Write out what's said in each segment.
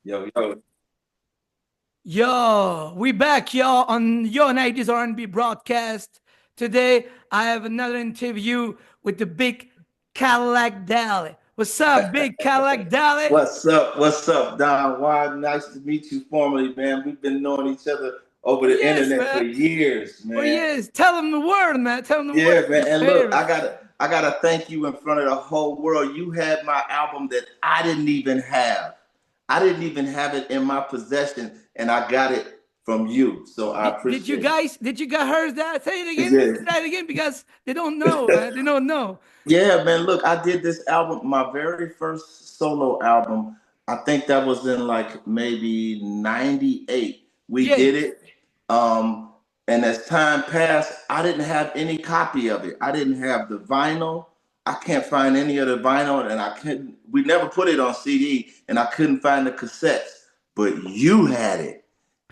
Yo, yo. Yo, we back, y'all, on your 90s R&B broadcast. Today, I have another interview with the big Cadillac Dally. What's up, big Cadillac Dally? What's up? What's up, Don? Why? Nice to meet you formally, man. We've been knowing each other over For the years, internet for man. years, For man. years. Tell them the word, man. Tell them the word. Yeah, man. Your And look, favorite. I gotta thank you in front of the whole world. You had my album that I didn't even have. I didn't even have it in my possession, and I got it from you. So I Did you appreciate it. guys, did you guys heard that? Say it again. Yeah. Say that again because they don't know, man. They don't know. Yeah, man. Look, I did this album, my very first solo album. I think that was in like maybe 98. We Yeah. did it. Um, and as time passed, I didn't have any copy of it. I didn't have the vinyl. I can't find any of the vinyl, and we never put it on CD, and I couldn't find the cassettes. But you had it.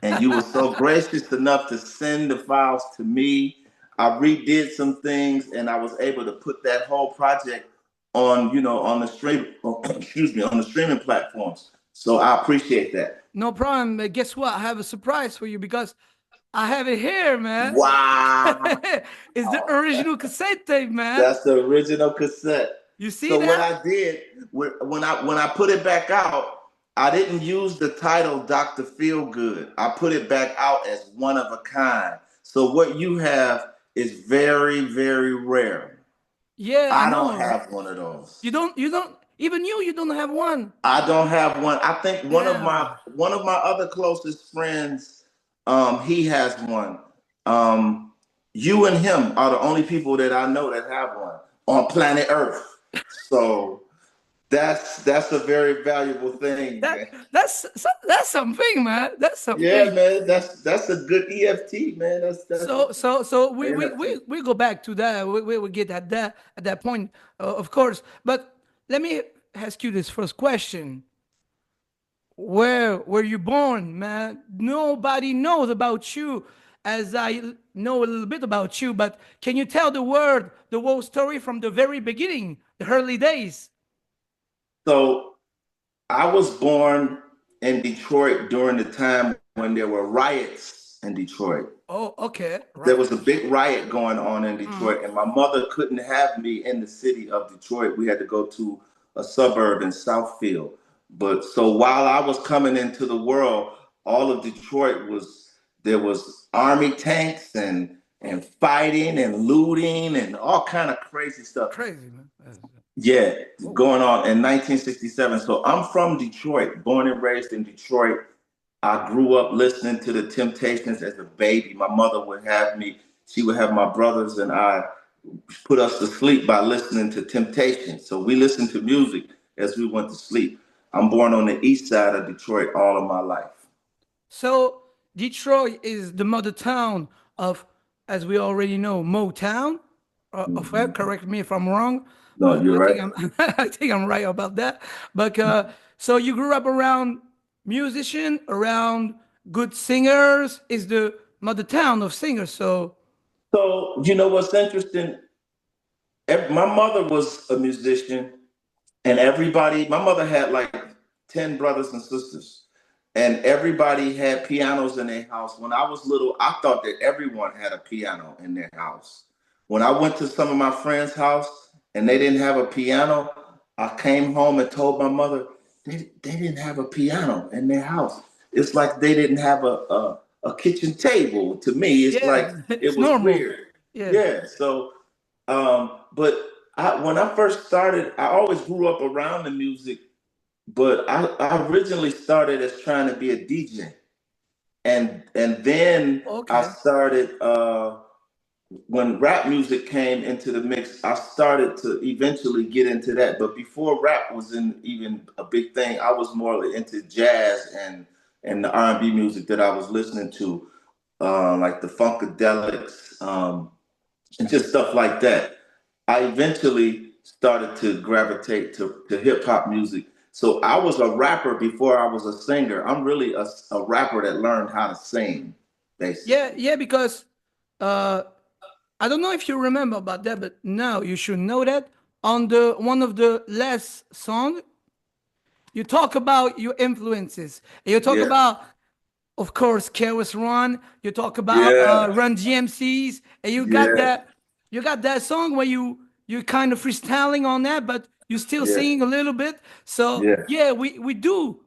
And you were so gracious enough to send the files to me. I redid some things, and I was able to put that whole project on, on the stream, excuse me, on the streaming platforms. So I appreciate that. No problem. Guess what? I have a surprise for you because I have it here, man. Wow, It's the original cassette tape, man. that's the original cassette. You see So what that? I did when I put it back out, I didn't use the title Dr. Feelgood. I put it back out as one of a kind. So what you have is very, very rare. Yeah, I I don't know. have one of those. Even you don't have one. I don't have one. I think Damn. one of my other closest friends, he has one. You and him are the only people that I know that have one on planet Earth. So that's a very valuable thing, That man. that's something, man. That's Yeah, something. man. That's a good EFT, man. That's So we we EFT. we we go back to that. We will get at that point, of course. But let me ask you this first question. Where were you born, man? Nobody knows about you as I know a little bit about you, but can you tell the whole story from the very beginning, the early days? So I was born in Detroit during the time when there were riots in Detroit. Oh, okay, There right. was a big riot going on in Mhm. Detroit, and my mother couldn't have me in the city of Detroit. We had to go to a suburb in Southfield. But so while I was coming into the world, all of Detroit was there was army tanks and fighting and looting and all kind of crazy stuff. Crazy, man. Yeah, Whoa. going on in 1967. So I'm from Detroit, born and raised in Detroit. I grew up listening to the Temptations as a baby. My mother would have me, she would have my brothers and I put us to sleep by listening to Temptations. So we listened to music as we went to sleep. I'm born on the east side of Detroit all of my life. So Detroit is the mother town of, as we already know, Motown. Correct me if I'm wrong. No, you're I right. think I'm I think I'm right about that. But so you grew up around musician, around good singers. Is the mother town of singers. So So, you know what's interesting? My mother was a musician, and my mother had like 10 brothers and sisters, and everybody had pianos in their house. When I was little, I thought that everyone had a piano in their house. When I went to some of my friends' house and they didn't have a piano, I came home and told my mother they didn't have a piano in their house. It's like they didn't have a kitchen table. To me, it's yeah, like it it's was normal. weird. Yeah. Yeah. So but when I first started, I always grew up around the music, but I originally started as trying to be a DJ. And then I Okay. started when rap music came into the mix, I started to eventually get into that. But before rap was even a big thing, I was more into jazz and the R&B music that I was listening to, like the Funkadelics, and just stuff like that. I eventually started to gravitate to hip hop music. So I was a rapper before I was a singer. I'm really a rapper that learned how to sing, Yeah, basically. yeah, because uh I don't know if you remember about that, but now you should know that on the one of the last song, you talk about your influences. You talk Yeah. about, of course, Keras Run. You talk about Yeah. Run GMCs, and Yeah. you got that song where you kind of freestyling on that, but you still Yeah. singing a little bit. So Yeah. yeah, we do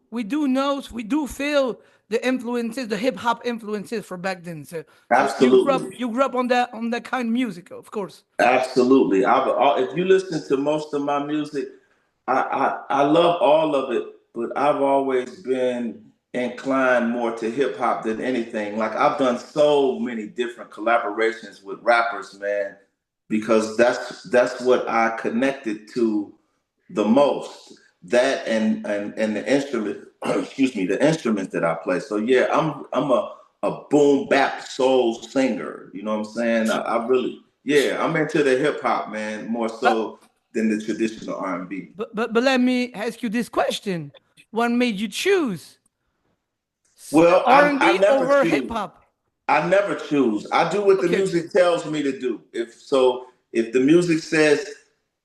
know, we do feel the influences, the hip hop influences for back then. So Absolutely. you grew up on that kind of music, of course. Absolutely. If you listen to most of my music, I love all of it, but I've always been inclined more to hip hop than anything. Like I've done so many different collaborations with rappers, man, because that's what I connected to the most. That and the instrument, excuse me, the instruments that I play. So yeah, I'm a boom bap soul singer. You know what I'm saying? I really, yeah, I'm into the hip hop, man, more But so than the traditional R&B. but let me ask you this question: what made you choose Well, I R&B never over hip choose. hop? I never choose. I do what the Okay, okay, music tells me to do. If the music says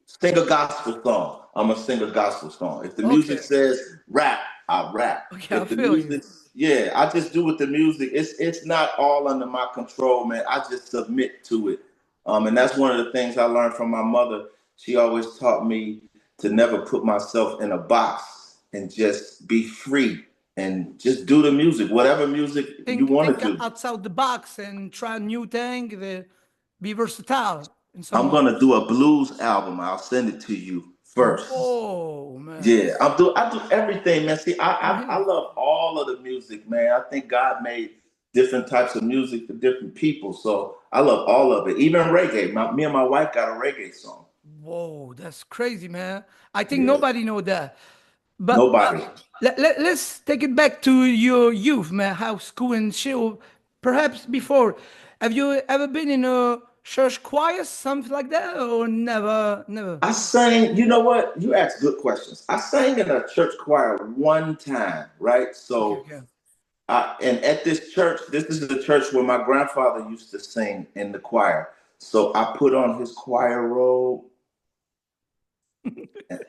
sing a gospel song, I'm gonna sing a gospel song. If the music okay, says rap, I rap. okay. I If the feel you. music, yeah, I just do with the music. It's not all under my control, man. I just submit to it. And that's one of the things I learned from my mother. She always taught me to never put myself in a box and just be free and just do the music, whatever music you want Think to do. outside the box and try new thing. Be versatile in some I'm way. gonna do a blues album. I'll send it to you first. Whoa, man! Yeah, I do everything, man. See, I'm I here. love all of the music, man. I think God made different types of music for different people, so I love all of it. Even reggae. Me and my wife got a reggae song. Whoa, that's crazy, man. I think Yeah, nobody know that. But nobody. let's take it back to your youth, man. How school and shit. Perhaps before, have you ever been in a church choir, something like that, or never, never? I sang. You know what? You ask good questions. I sang in a church choir one time, right? Okay, So okay. and at this church, this is the church where my grandfather used to sing in the choir. So I put on his choir robe,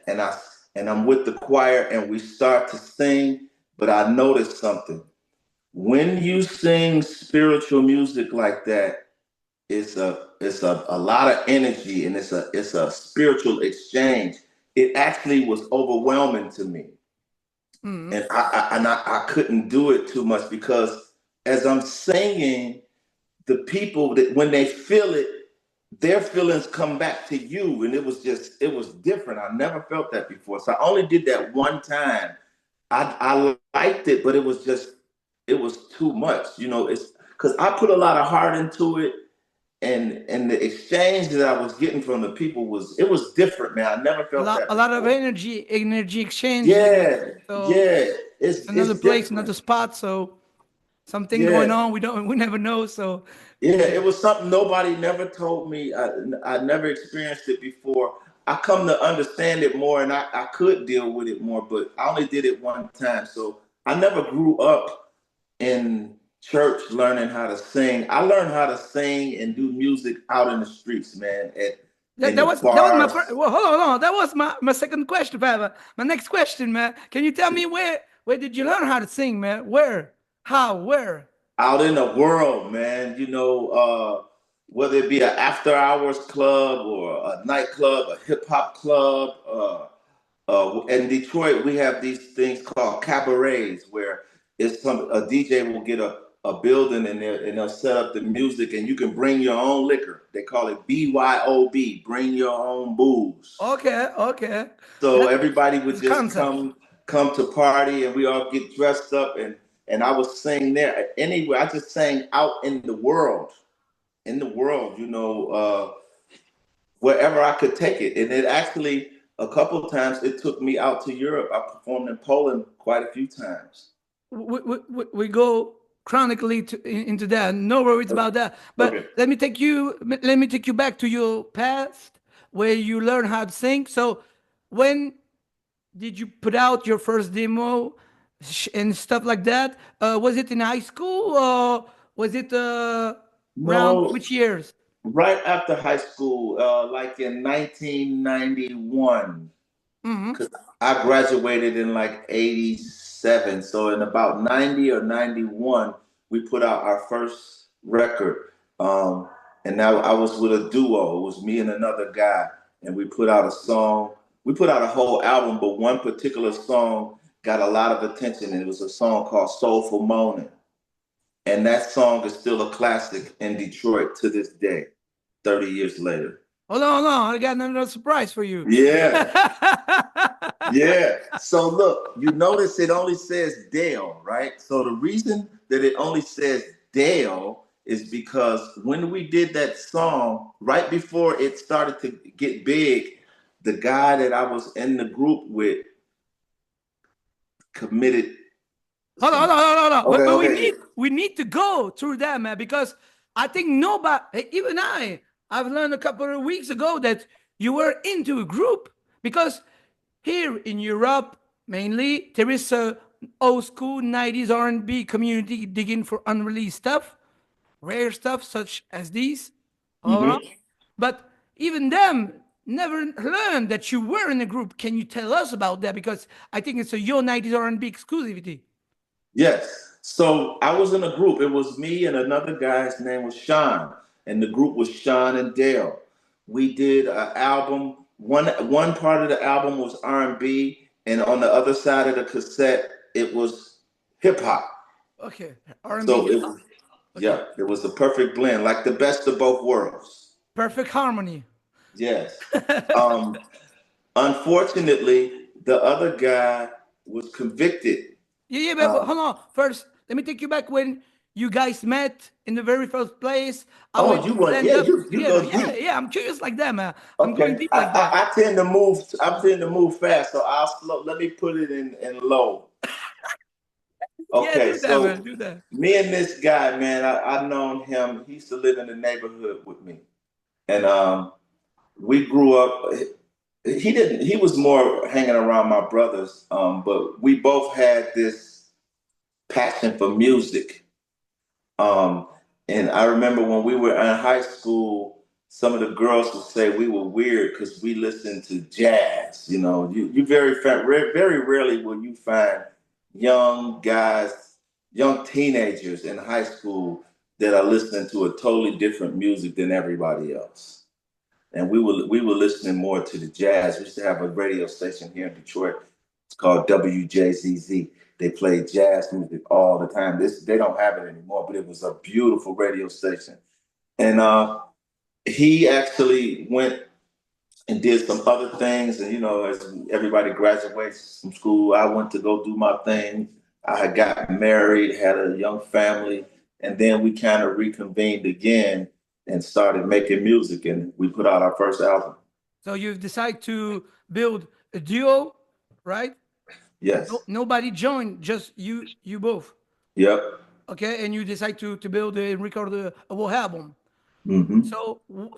and I'm with the choir, and we start to sing. But I noticed something. When you sing spiritual music like that, it's a lot of energy, and it's a spiritual exchange. It actually was overwhelming to me, Mm. and I couldn't do it too much because as I'm singing, the people that when they feel it, their feelings come back to you, and it was different. I never felt that before, so I only did that one time. I liked it, but it was too much. You know, it's because I put a lot of heart into it, and the exchange that I was getting from the people was different, man. I never felt that A lot of before. energy exchange. Yeah, So yeah, it's another it's place, another different. spot. So something going Yeah, on. We never know. So yeah, yeah. it was something nobody never told me. I never experienced it before. I come to understand it more, and I could deal with it more, but I only did it one time. So I never grew up in church learning how to sing. I learned how to sing and do music out in the streets, man, in the That was my bars. first. Well, hold on. That was my second question, Papa. My next question, man. Can you tell me where did you learn how to sing, man? Where? How? Where? Out in the world, man. Whether it be an after hours club or a nightclub, a hip hop club. In Detroit, we have these things called cabarets where a DJ will get a building and they'll set up the music and you can bring your own liquor. They call it BYOB, bring your own booze. Okay, okay. So That everybody would that's a just concept. come to party and we all get dressed up and I was singing there. Anyway, I just sang out in the world, wherever I could take it. And it actually, a couple of times, it took me out to Europe. I performed in Poland quite a few times. We go chronically into that. No worries about that. But Okay. let me take you back to your past where you learn how to sing. So when did you put out your first demo and stuff like that? Was it in high school or was it around No, which years? right after high school, like in 1991, Hmm. because I graduated in like 87. So in about 90 or 91, we put out our first record. Um, and now I was with a duo. It was me and another guy. And we put out a song. We put out a whole album, but one particular song got a lot of attention. And it was a song called Soulful Moaning. And that song is still a classic in Detroit to this day, 30 years later. Hold on, hold on. I got another surprise for you. Yeah. Yeah. So look, you notice it only says Dale, right? So the reason that it only says Dale is because when we did that song, right before it started to get big, the guy that I was in the group with committed Hold on, hold some. on, hold on, hold on. Okay, But okay. we need to go through that, man, because I think nobody, even I've learned a couple of weeks ago that you were into a group because here in Europe, mainly, there is a old school 90s R&B community digging for unreleased stuff, rare stuff such as these. All right. Hmm. But even them never learned that you were in a group. Can you tell us about that? Because I think it's a Yo 90s R&B exclusivity. Yes. So I was in a group. It was me and another guy. His name was Sean, and the group was Sean and Dale. We did an album. One part of the album was R&B, and on the other side of the cassette, it was hip hop. Okay. R&B So hip it hop. was, Okay. yeah, it was a perfect blend, like the best of both worlds. Perfect harmony. Yes. Um, Unfortunately, the other guy was convicted. Yeah, but Um, hold on. First, let me take you back when you guys met in the very first place. How oh, it you want? ended Yeah, up you together. go Yeah, deep. yeah. I'm curious like that, man. I'm going Okay, deep like that. I tend to move. I tend to move fast, so I'll slow. Let me put it in low. Yeah, Okay, do that, so man. Do that. me and this guy, man, I've known him. He used to live in the neighborhood with me, and we grew up. He didn't. He was more hanging around my brothers, but we both had this passion for music. Um, and I remember when we were in high school, some of the girls would say we were weird because we listened to jazz. You know, you very rarely will you find young guys, young teenagers in high school that are listening to a totally different music than everybody else. And we were listening more to the jazz. We used to have a radio station here in Detroit. It's called WJZZ. They played jazz music all the time. They don't have it anymore, but it was a beautiful radio station. And he actually went and did some other things. And as everybody graduates from school, I went to go do my thing. I had got married, had a young family, and then we kind of reconvened again and started making music. And we put out our first album. So you've decided to build a duo, right? No, Yes. nobody joined, just you both. Yep. Okay, and you decide to build and record a whole album. Hmm.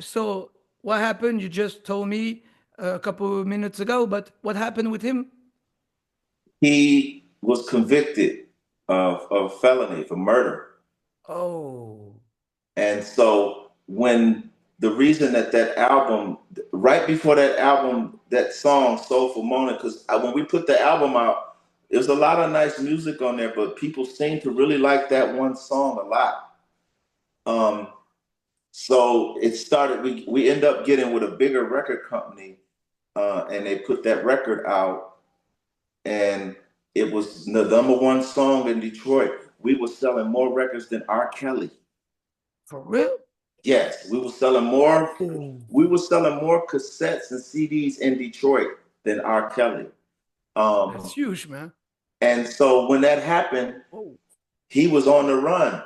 So what happened? You just told me a couple of minutes ago, but what happened with him? He was convicted of felony for murder. Oh, And so when the reason that album, right before that album, that song Soulful Mona, because when we put the album out, there's a lot of nice music on there, but people seem to really like that one song a lot. Um, so it started. We end up getting with a bigger record company, and they put that record out, and it was the number one song in Detroit. We were selling more records than R. Kelly. for real? Yes, we were selling more. Oh, We were selling more cassettes and CDs in Detroit than R. Kelly. that's Um, huge, man. and so when that happened, Oh, he was on the run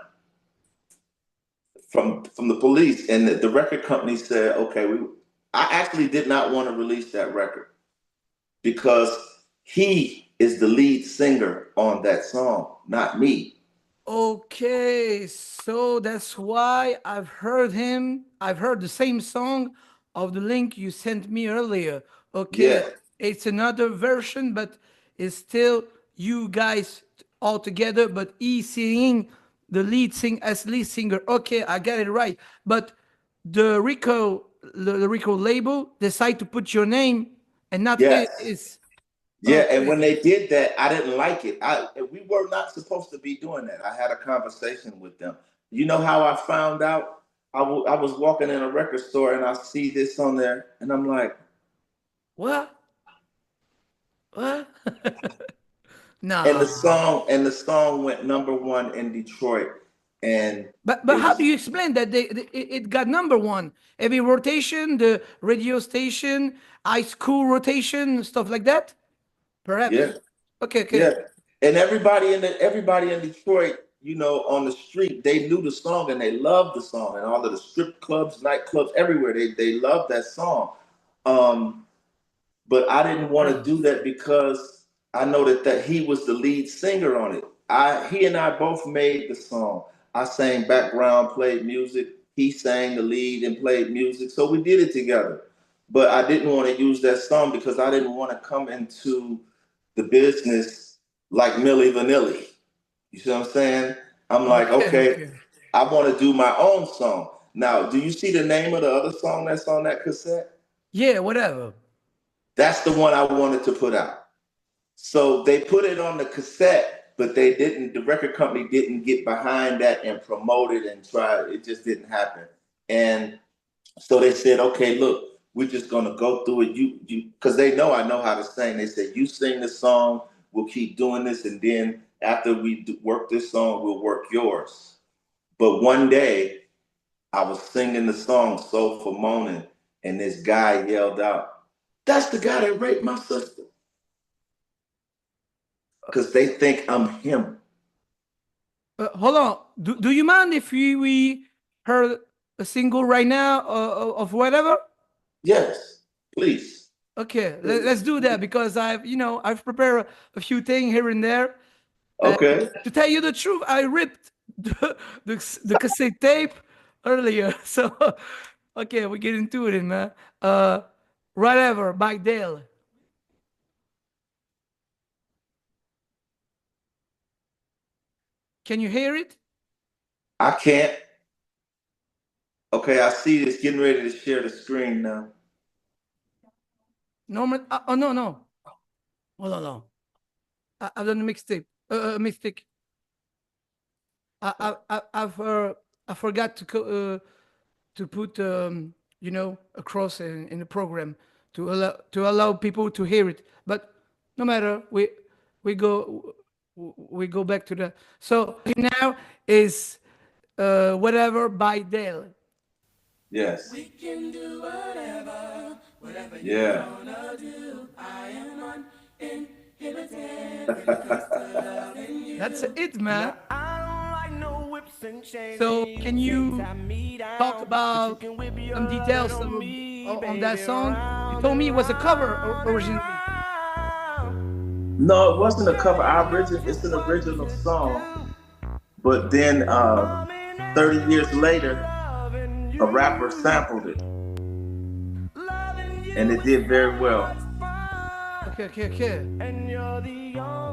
from the police, and the record company said, "Okay, we." I actually did not want to release that record because he is the lead singer on that song, not me. okay, so that's why I've heard him. I've heard the same song of the link you sent me earlier. Okay, Yeah. it's another version, but it's still you guys all together, but he singing the lead singer. Okay, I got it right. But the Rico label decide to put your name and not Yes. his. Yeah, and when Okay. they did that, I didn't like it. We were not supposed to be doing that. I had a conversation with them. You know how I found out? I was walking in a record store and I see this on there, and I'm like, What? What? and Nah. the song went number one in Detroit, and But it how do was you explain that it got number one? Every rotation, the radio station, high school rotation, stuff like that? yeah. Perhaps. Okay, Yeah, okay. and everybody in Detroit, you know, on the street, they knew the song and they loved the song, and all of the strip clubs, nightclubs, everywhere, they loved that song. Um, but I didn't want to Bro. do that because I know that he was the lead singer on it. He and I both made the song. I sang background, played music. He sang the lead and played music, so we did it together. But I didn't want to use that song because I didn't want to come into the business like Milli Vanilli. You see what I'm saying? I'm like, Okay, okay, okay. I want to do my own song. Now, do you see the name of the other song that's on that cassette? Yeah, whatever. That's the one I wanted to put out. So they put it on the cassette, but they didn't, the record company didn't get behind that and promote it and try it. It just didn't happen. And so they said, okay, look, we're just gonna go through it. Because they know I know how to sing. They said, you sing the song, we'll keep doing this, and then after work this song, we'll work yours. But one day, I was singing the song "Soul for Moaning," and this guy yelled out, "That's the guy that raped my sister," because they think I'm him. Hold on. Do you mind if we heard a single right now of whatever? Yes, please. Okay, let's Please. do that because I've prepared a few things here and there. Okay. To tell you the truth, I ripped the cassette tape earlier. So, okay, we get into it, man. Uh, Whatever, by Dale. Can you hear it? I can't. Okay, I see this getting ready to share the screen now. Norman? Oh, no, no. Hold on, no. I've done a mixtape. Mistake. I've I forgot to put across in the program to allow people to hear it. But no matter, we go we go back to the. So now is whatever by Dale. Yes. We can do whatever, whatever you Yeah. wanna do. I am uninhibited when it comes to loving you. That's it, man. I don't like no whips and chains. So, can you talk about some details on that song? You told me it was a cover originally. No, it wasn't a cover. It's an original song. But then 30 years later, a rapper sampled it, and it did very well. Okay, okay, okay.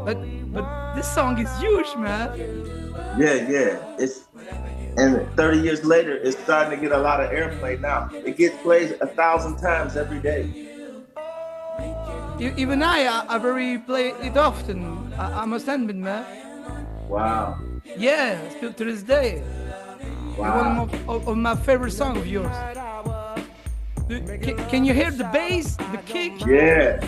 But this song is huge, man. Yeah, yeah. And 30 years later, it's starting to get a lot of airplay now. It gets played 1,000 times every day. Even I very play it often. I must admit, man. Wow. Yeah, still to this day. It's one Wow. of my favorite songs of yours. Can you hear the bass, the kick? Yeah.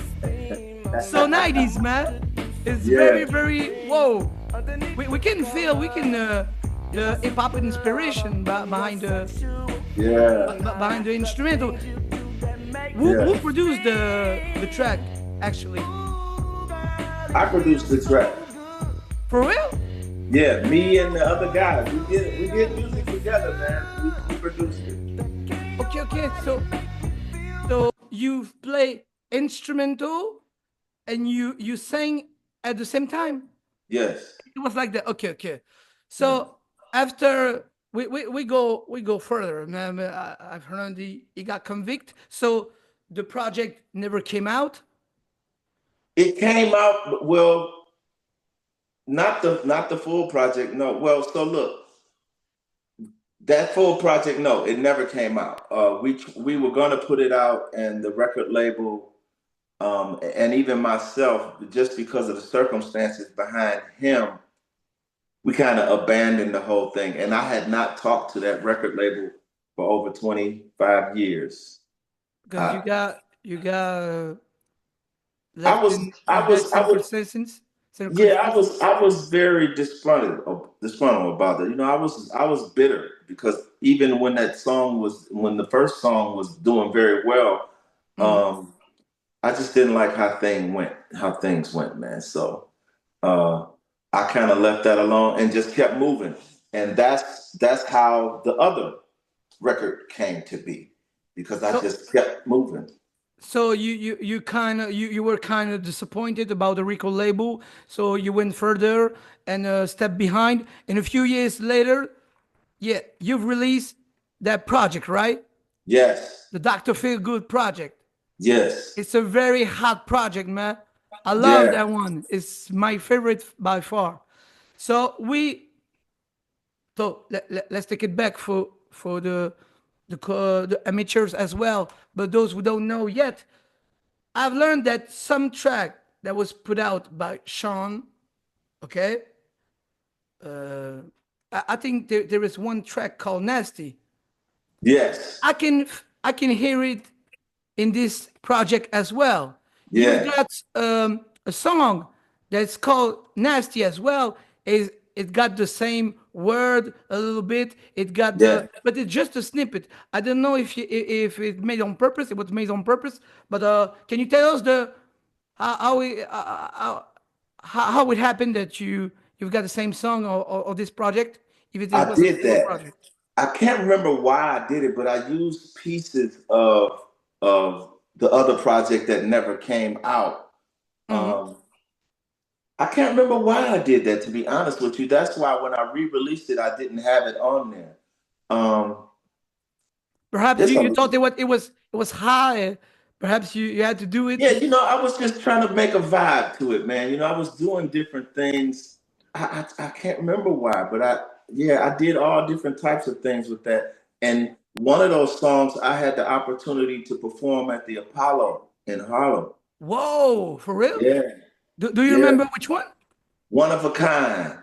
So 90s, man. It's very, Yeah. very, whoa. We can feel, the hip hop inspiration behind Yeah. behind the instrumental. Who Yeah. produced the track, actually? I produced the track. For real? Yeah, me and the other guys. We did music together, man. We produced it. Okay, okay. So you play instrumental and you sang at the same time. Yes. It was like that. Okay, okay. Yeah. So after we go further, man. I've heard he got convicted. So the project never came out. It came out well, not the full project. No. Well, so look, that full project, no, it never came out. We were gonna put it out, and the record label. And even myself, just because of the circumstances behind him, we kind of abandoned the whole thing. And I had not talked to that record label for over 25 years. Because I, you got I left was, in bad circumstances. yeah, Circumstances. I was very disgruntled about that. You know, I was bitter because even when when the first song was doing very well, Mhm. um, I just didn't like how things went, man. So uh, I kind of left that alone and just kept moving, and that's how the other record came to be because I So just kept moving. so you kind of you were kind of disappointed about the record label. So you went further and stepped behind. And a few years later, yeah, you've released that project, right? Yes, The Dr. Feelgood project. yes, It's a very hot project, man. I love yeah, that one. It's my favorite by far. So let's take it back for the amateurs as well. But those who don't know yet, I've learned that some track that was put out by Sean, okay, I think there is one track called Nasty. yes, I can hear it in this project as well. You yeah, got a song that's called Nasty as well. Is it got the same word a little bit? It got yeah. but it's just a snippet. I don't know if it made on purpose. It was made on purpose. But can you tell us the how it how it happened that you've got the same song or this project if it I was a did solo that. project? I can't remember why I did it, but I used pieces of the other project that never came out. Hmm. Um, I can't remember why I did that. To be honest with you, that's why when I re-released it, I didn't have it on there. Um, Perhaps it's you a thought it was high. Perhaps you had to do it. Yeah, you know, I was just trying to make a vibe to it, man. You know, I was doing different things. I can't remember why, but I did all different types of things with that. And one of those songs, I had the opportunity to perform at the Apollo in Harlem. Whoa, for real? Yeah, Do you yeah, remember which one? one of a kind.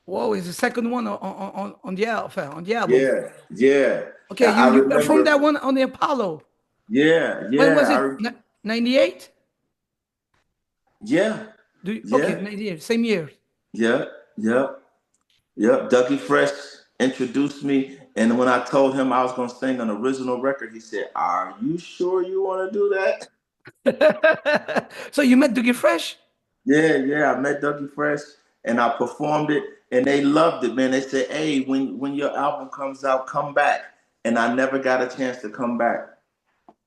Whoa, is the second one on the album. Yeah, yeah. Okay, you I you performed remember. that one on the Apollo. Yeah, When was yeah, it? 98? yeah, Do you, okay, yeah, 98, same year. yeah, yeah. Yep, Dougie Fresh introduced me, and when I told him I was going to sing an original record, he said, "Are you sure you want to do that?" So you met Dougie Fresh? Yeah, yeah. I met Dougie Fresh, and I performed it, and they loved it, man. They said, "Hey, when your album comes out, come back." And I never got a chance to come back.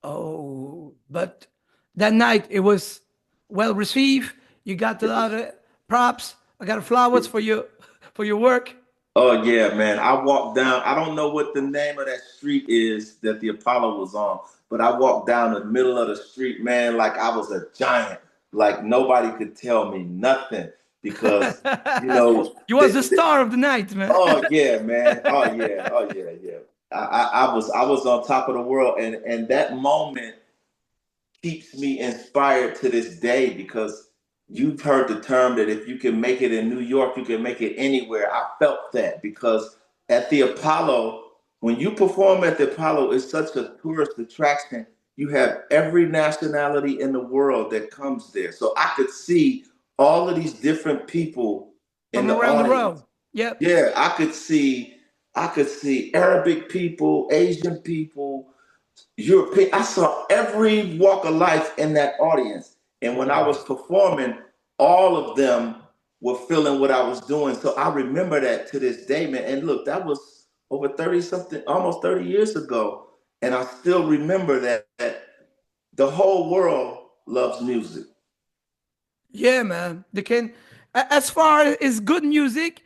Oh, but that night it was well received. You got a lot of props. I got flowers for you for your work. Oh yeah, man. I walked down. I don't know what the name of that street is that the Apollo was on, but I walked down the middle of the street, man, like I was a giant. Like nobody could tell me nothing because, you know, You was the star of the night, man. oh yeah, man. Oh yeah. Oh yeah, yeah. I was on top of the world, and that moment keeps me inspired to this day because you've heard the term that if you can make it in New York, you can make it anywhere. I felt that because at the Apollo, when you perform at the Apollo, it's such a tourist attraction. You have every nationality in the world that comes there. So I could see all of these different people in From the around the audience. world. Yep. Yeah, I could see Arabic people, Asian people, European. I saw every walk of life in that audience. And when I Whoa. was performing, all of them were feeling what I was doing. So I remember that to this day, man. And look, that was over 30 something, almost 30 years ago. And I still remember that the whole world loves music. Yeah, man. They can, as far as good music,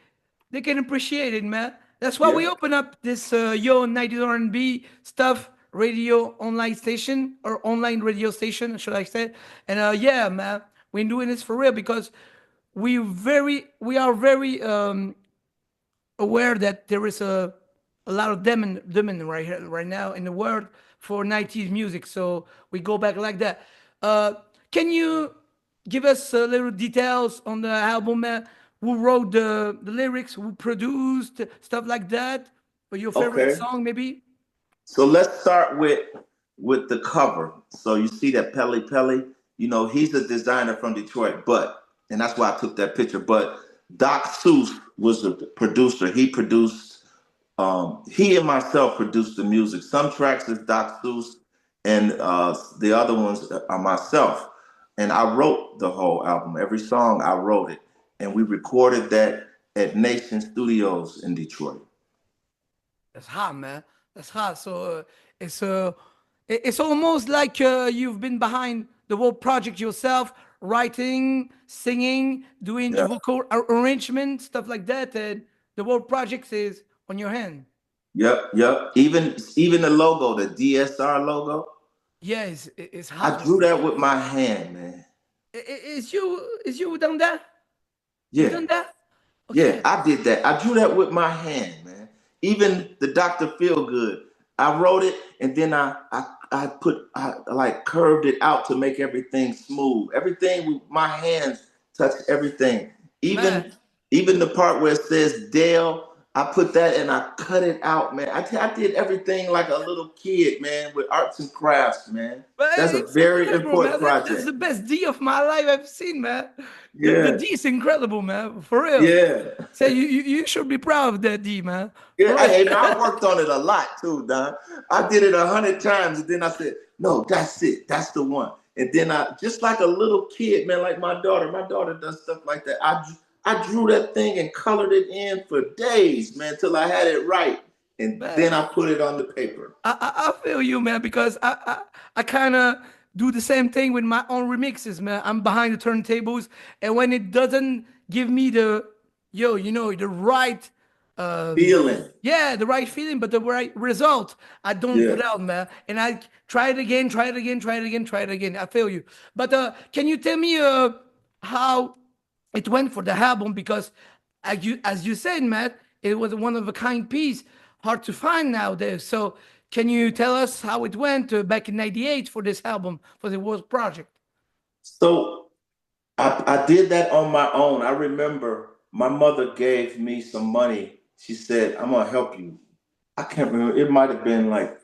they can appreciate it, man. That's why we Yeah. open up this Yo 90s R&B stuff radio online station or online radio station, should I say? And yeah, man, we're doing this for real because we are very aware that there is a lot of demand right here right now in the world for 90s music. So we go back like that. Uh, can you give us a little details on the album? Who wrote the lyrics? Who produced stuff like that? Or your favorite Okay. song, maybe? So let's start with the cover. So you see that Pele Pele, he's a designer from Detroit, but and that's why I took that picture. But Doc Seuss was the producer. He and myself produced the music. Some tracks is Doc Seuss, and the other ones are myself. And I wrote the whole album. Every song I wrote it, and we recorded that at Nation Studios in Detroit. That's hot, man. That's hot. So it's it's almost like you've been behind the whole project yourself, writing, singing, doing the Yeah. vocal arrangement, stuff like that, and the whole project is on your hand. Yep, yep. Even the logo, the DSR logo, Yeah, it's I hot, man. drew that with my hand, man. Is you done that? You Yeah, done that? yeah, Okay, I did that. I drew that with my hand, man. Even the Dr. Feelgood, I wrote it and then I like curved it out to make everything smooth. Everything with my hands touched everything. man. Even the part where it says Dale, I put that and I cut it out, man. I did everything like a little kid, man, with arts and crafts, man. But That's a it's very incredible, important man. That's project. the best D of my life I've seen, man. The Yeah, D is incredible, man. For real. yeah. So you should be proud of that D, man. Yeah, For real. and I worked on it a lot too, Don. I did it 100 times, and then I said, "No, that's it. That's the one." And then I, just like a little kid, man, like my daughter. My daughter does stuff like that. I drew that thing and colored it in for days, man, till I had it right, and Man, then I put it on the paper. I feel you, man, because I kind of do the same thing with my own remixes, man. I'm behind the turntables, and when it doesn't give me the, the right, um, Feeling, yeah, the right feeling, but the right result, I don't yeah. put out, man. And I try it again, try it again, try it again, try it again. I feel you. But can you tell me how it went for the album? Because as you said, Matt, it was a one of a kind piece, hard to find nowadays. So can you tell us how it went back in '98 for this album, for the World Project? So I did that on my own. I remember my mother gave me some money. She said, "I'm gonna help you." I can't remember. It might have been like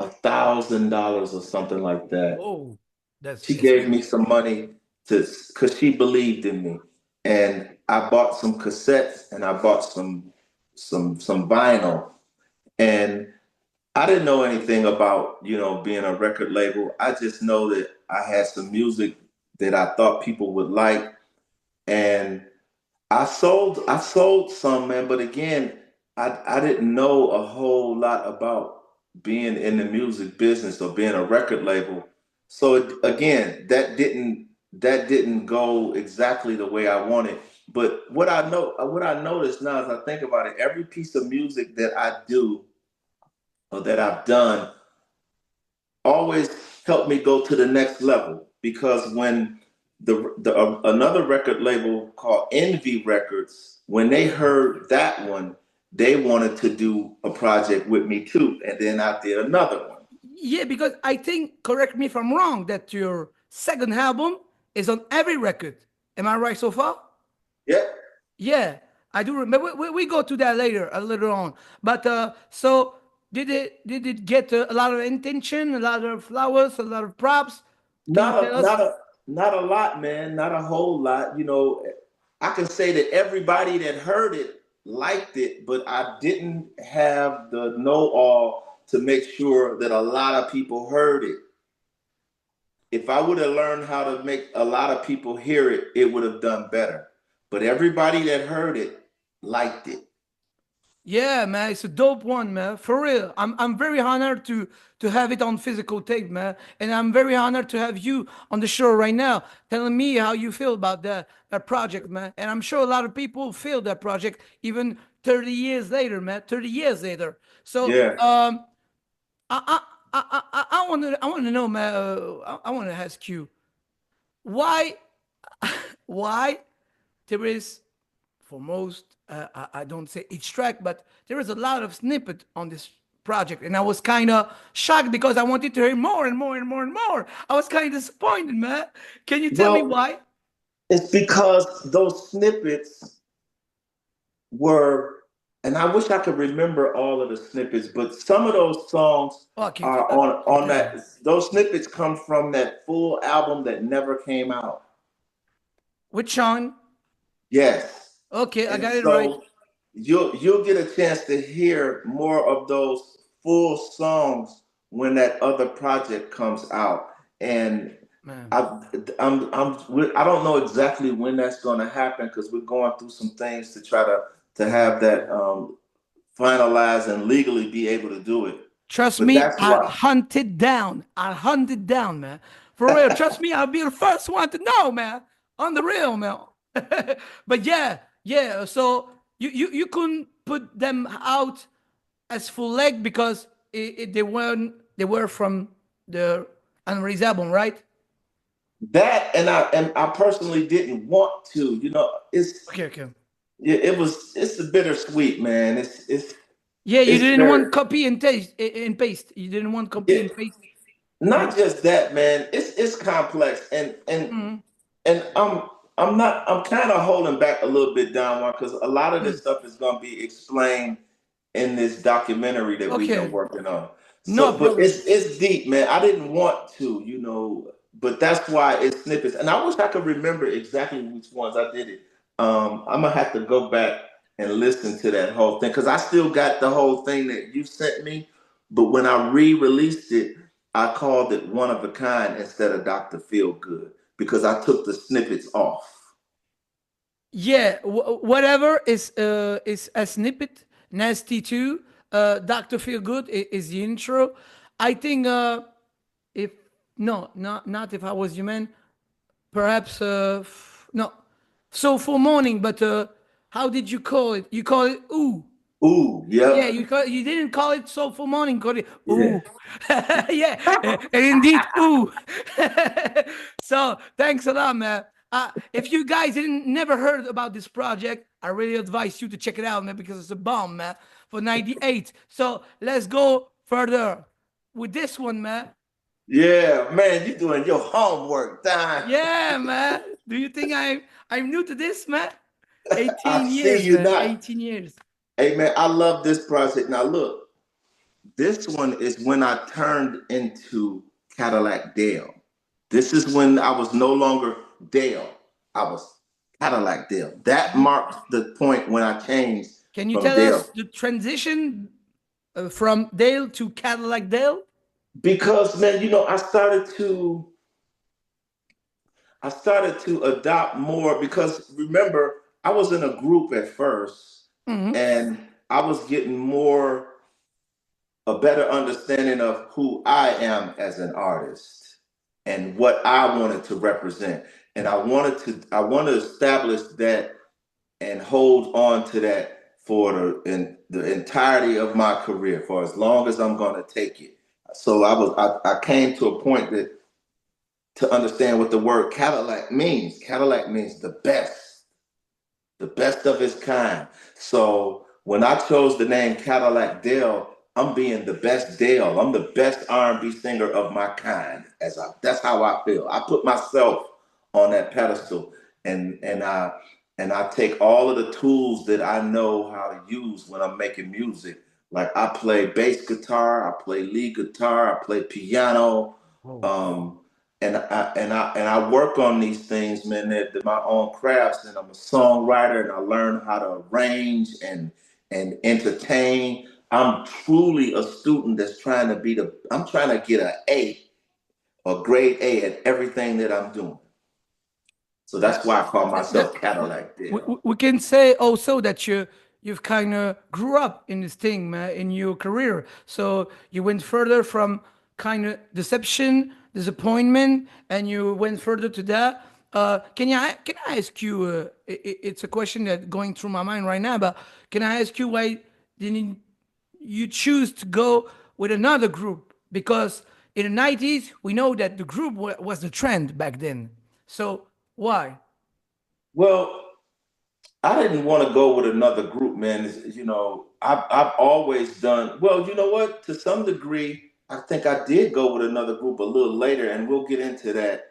$1,000 or something like that. Whoa, She that's gave good. me some money because she believed in me, and I bought some cassettes and I bought some vinyl, and I didn't know anything about being a record label. I just know that I had some music that I thought people would like, and I sold some, man, but again, I didn't know a whole lot about being in the music business or being a record label. So again, that didn't go exactly the way I wanted. But what I notice now as I think about it, every piece of music that I do or that I've done always helped me go to the next level because when another record label called Envy Records, when they heard that one, they wanted to do a project with me too, and then I did another one. Yeah, because I think, correct me if I'm wrong, that your second album is on every record. Am I right so far? Yeah, Yeah, I do remember. We go to that later on. But so did it get a lot of attention, a lot of flowers, a lot of props? Can you not tell a us? not a not a lot, man, not a whole lot. I can say that everybody that heard it liked it, but I didn't have the know-all to make sure that a lot of people heard it. If I would have learned how to make a lot of people hear it, it would have done better. But everybody that heard it liked it. Yeah, man, it's a dope one, man. For real. I'm very honored to have it on physical tape, man. And I'm very honored to have you on the show right now, telling me how you feel about that project, man. And I'm sure a lot of people feel that project even 30 years later, man. 30 years later. So Yeah. I I want to know, man. I want to ask you why why there is, for most, I don't say each track, but there is a lot of snippet on this project, and I was kind of shocked because I wanted to hear more and more and more and more. I was kind of disappointed, man. Can you tell me Well, why? it's because those snippets were, and I wish I could remember all of the snippets, but some of those songs Okay, are on okay. that. Those snippets come from that full album that never came out. With Sean. Yes, Okay, I and got it right, so you'll get a chance to hear more of those full songs when that other project comes out. And man. I, I don't know exactly when that's going to happen because we're going through some things to try to have that finalized and legally be able to do it. Trust But me, that's I'll why. hunt it down. I'll hunt it down, man. For real. Trust me, I'll be the first one to know, man. On the real, man. But yeah, yeah. So you couldn't put them out as full leg because they were from the Unraised album, right? That and I personally didn't want to. Okay, okay. It's a bittersweet, man. Yeah, you It's didn't very want copy and paste. You didn't want copy and it, paste. You, not just that, man. It's complex, mm, and I'm kind of holding back a little bit down one because a lot of mm. this stuff is going to be explained in this documentary that we've been Okay, working on. no So, but problem. it's deep, man. I didn't want to, but that's why it's snippets, and I wish I could remember exactly which ones I did it. I'm gonna have to go back and listen to that whole thing because I still got the whole thing that you sent me, but when I re-released it, I called it One of a Kind instead of Dr. Feel Good because I took the snippets off. Yeah, whatever is a snippet. Nasty too. Doctor Feel Good is the intro. I think if no, not if I was you man. Perhaps no. So for morning, but how did you call it? You call it ooh. Ooh, Yeah, yep, you didn't call it soulful morning, call it yeah. ooh. Yeah, and indeed ooh. So thanks a lot, man. If you guys didn't never heard about this project, I really advise you to check it out, man, because it's a bomb, man. For '98. So let's go further with this one, man. Yeah, man, you doing your homework, Don. Yeah, man. Do you think I'm new to this, man? I 18 see years, you man. not. 18 years. Hey, man, I love this project. Now, look, this one is when I turned into Cadillac Dale. This is when I was no longer Dale. I was Cadillac Dale. That You marked the point when I changed can you from tell Dale. us the transition from Dale to Cadillac Dale? Because, man, I started to adopt more because remember, I was in a group at first Hmm. and I was getting more a better understanding of who I am as an artist and what I wanted to represent. And I want to establish that and hold on to that for the entirety of my career, for as long as I'm going to take it. So I came to a point that to understand what the word Cadillac means. Cadillac means the best of its kind. So when I chose the name Cadillac Dale, I'm being the best Dale. I'm the best R&B singer of my kind. That's how I feel. I put myself on that pedestal, and I take all of the tools that I know how to use when I'm making music. Like I play bass guitar, I play lead guitar, I play piano. Oh. Um, and I work on these things, man. They're my own crafts, and I'm a songwriter, and I learn how to arrange and entertain. I'm truly a student that's trying to be the. I'm trying to get an A, a grade A at everything that I'm doing. So that's That, why I call that, myself Cadillac Dale. we can say also that you've kind of grew up in this thing, man, in your career. So you went further from kind of deception, disappointment, and you went further to that. Can I ask you? It's a question that going through my mind right now. But can I ask you why didn't you choose to go with another group? Because in the '90s, we know that the group was the trend back then. So why? Well, I didn't want to go with another group, man. You know, I've always done well. You know what? To some degree, I think I did go with another group a little later, and we'll get into that.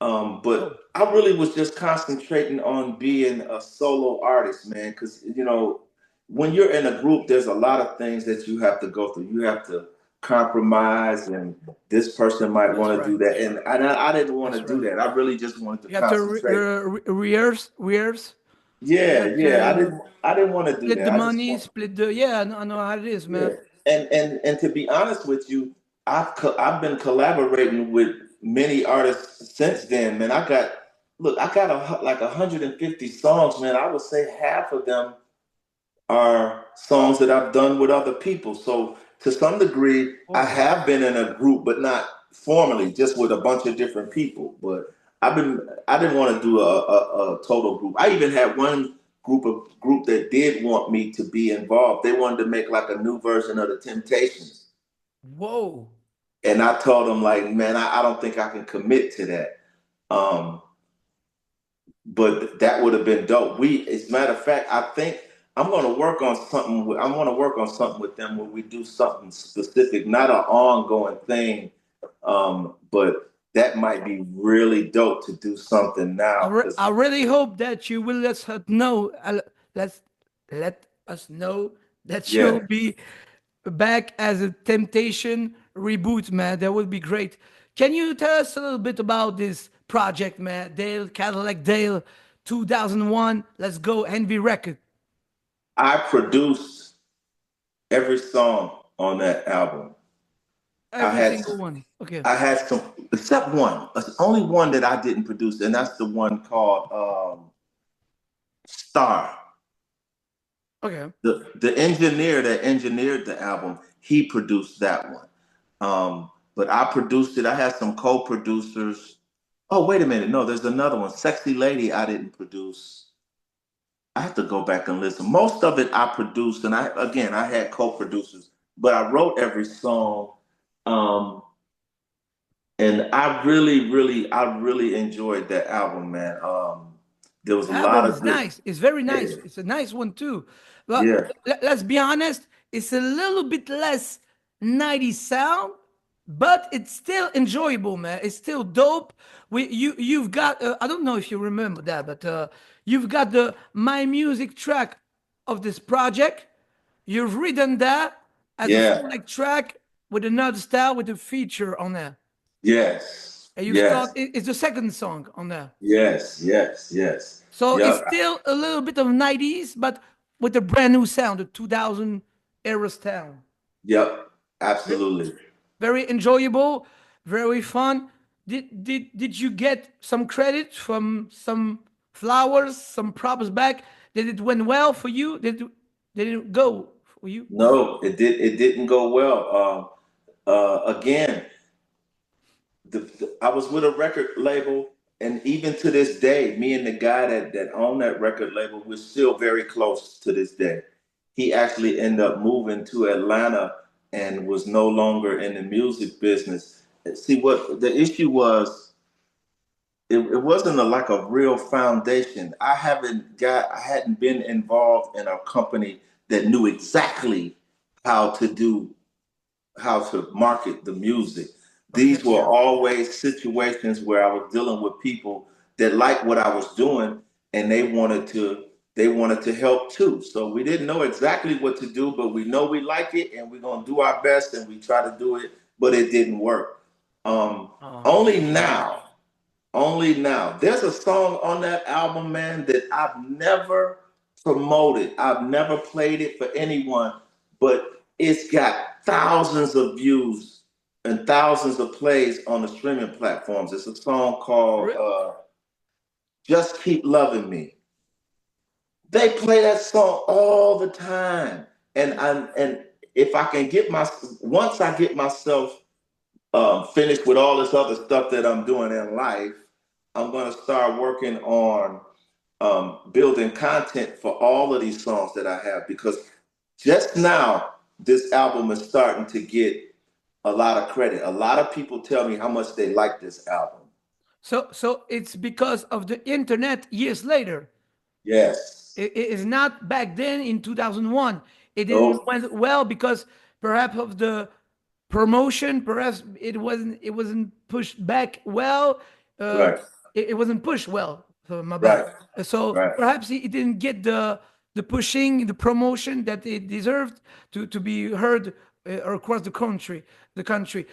Oh, But I really was just concentrating on being a solo artist, man. Because you know, when you're in a group, there's a lot of things that you have to go through. You have to compromise, and this person might that's want to right. do that, and I didn't want That's to do right. that. I really just wanted to You have to concentrate. rehearse. You Yeah, have yeah. to I didn't want to do split that. the I just money, want. split the. Yeah, I know how it is, Yeah, man. and to be honest with you, I've been collaborating with many artists since then. Man, I got like 150 songs. Man, I would say half of them are songs that I've done with other people. So to some degree, I Oh, have been in a group, but not formally, just with a bunch of different people. But I didn't want to do a total group. I even had one group that did want me to be involved. They wanted to make like a new version of the Temptations. whoa. And I told them like, man, I don't think I can commit to that. Um, but that would have been dope. As a matter of fact, I think I'm going to work on something. I want to work on something with them where we do something specific, not an ongoing thing. But that might be really dope to do something now. I Cause really hope that you will let us know. Let's let us know that you'll yeah, be back as a Temptation reboot, man. That would be great. Can you tell us a little bit about this project, man? Dale, Cadillac Dale, 2001. Let's go, Envy Record. I produced every song on that album. I Every had single one. Okay. I had some, except one. There's only one that I didn't produce, and that's the one called Star. Okay. The engineer that engineered the album, he produced that one. But I produced it. I had some co-producers. Oh, wait a minute. No, there's another one. Sexy Lady, I didn't produce. I have to go back and listen. Most of it I produced, and I had co-producers, but I wrote every song. Um, and I really enjoyed that album, man. There was The a lot album of is good. nice. It's very Yeah, nice. It's a nice one too. But yeah, let's be honest, it's a little bit less 90s sound, but it's still enjoyable, man. It's still dope. You've got I don't know if you remember that, but you've got the my music track of this project. You've written that as a yeah, sonic track with another style with a feature on there. yes, And you've yes, started it's the second song on there. yes, yes, yes. So it's Yep, still a little bit of 90s, but with a brand new sound, a 2000 era sound. yep, Ve- absolutely. Very enjoyable, very fun. Did you get some credit from some flowers, some props back? Did it went well for you? Did it go for you? No, it didn't go well. Again, I was with a record label, and even to this day, me and the guy that owned that record label, we're still very close to this day. He actually ended up moving to Atlanta and was no longer in the music business. See, what the issue was, it wasn't a like a real foundation. I hadn't been involved in a company that knew exactly how to do how to market the music. These Okay, were yeah. always situations where I was dealing with people that liked what I was doing, and they wanted to help too. So we didn't know exactly what to do, but we know we like it and we're gonna do our best and we try to do it, but it didn't work. Um, Oh, only man. now, only now. There's a song on that album, man, that I've never promoted. I've never played it for anyone, but it's got thousands of views and thousands of plays on the streaming platforms. It's a song called Re- Just Keep Loving Me. They play that song all the time. And if I can once I get myself finished with all this other stuff that I'm doing in life, I'm going to start working on building content for all of these songs that I have because just now this album is starting to get a lot of credit. A lot of people tell me how much they like this album. So it's because of the internet years later. Yes, It is not back then in 2001. It didn't No. went well because perhaps of the promotion, perhaps it wasn't pushed back well. Uh, Right. it wasn't pushed well. So my bad. Right. So Right. perhaps it didn't get the pushing, the promotion that it deserved to be heard across the country.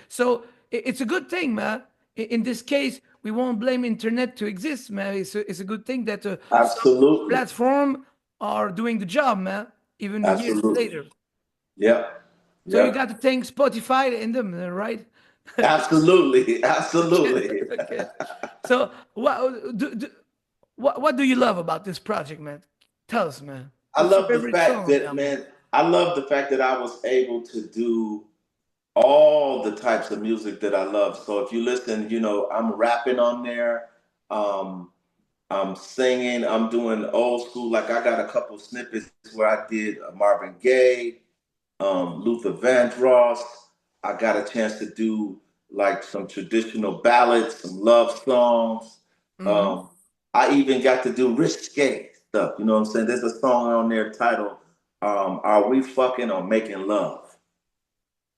So it's a good thing, man. In this case, we won't blame internet to exist, man. It's a good thing that some Absolutely. platform are doing the job, man. Even years Absolutely. later. Yep. So you Yep. got to thank Spotify in them, right? Absolutely. Okay, Absolutely. okay. So what do you love about this project, man? Tell us, man. I What's your love the favorite song fact on the that, album? man, I love the fact that I was able to do all the types of music that I love. So if you listen, I'm rapping on there. Um, I'm singing. I'm doing old school. Like I got a couple snippets where I did Marvin Gaye, Luther Vandross. I got a chance to do like some traditional ballads, some love songs. Mm-hmm. Um, I even got to do risque stuff. You know what I'm saying? There's a song on there titled "Are We Fucking or Making Love?"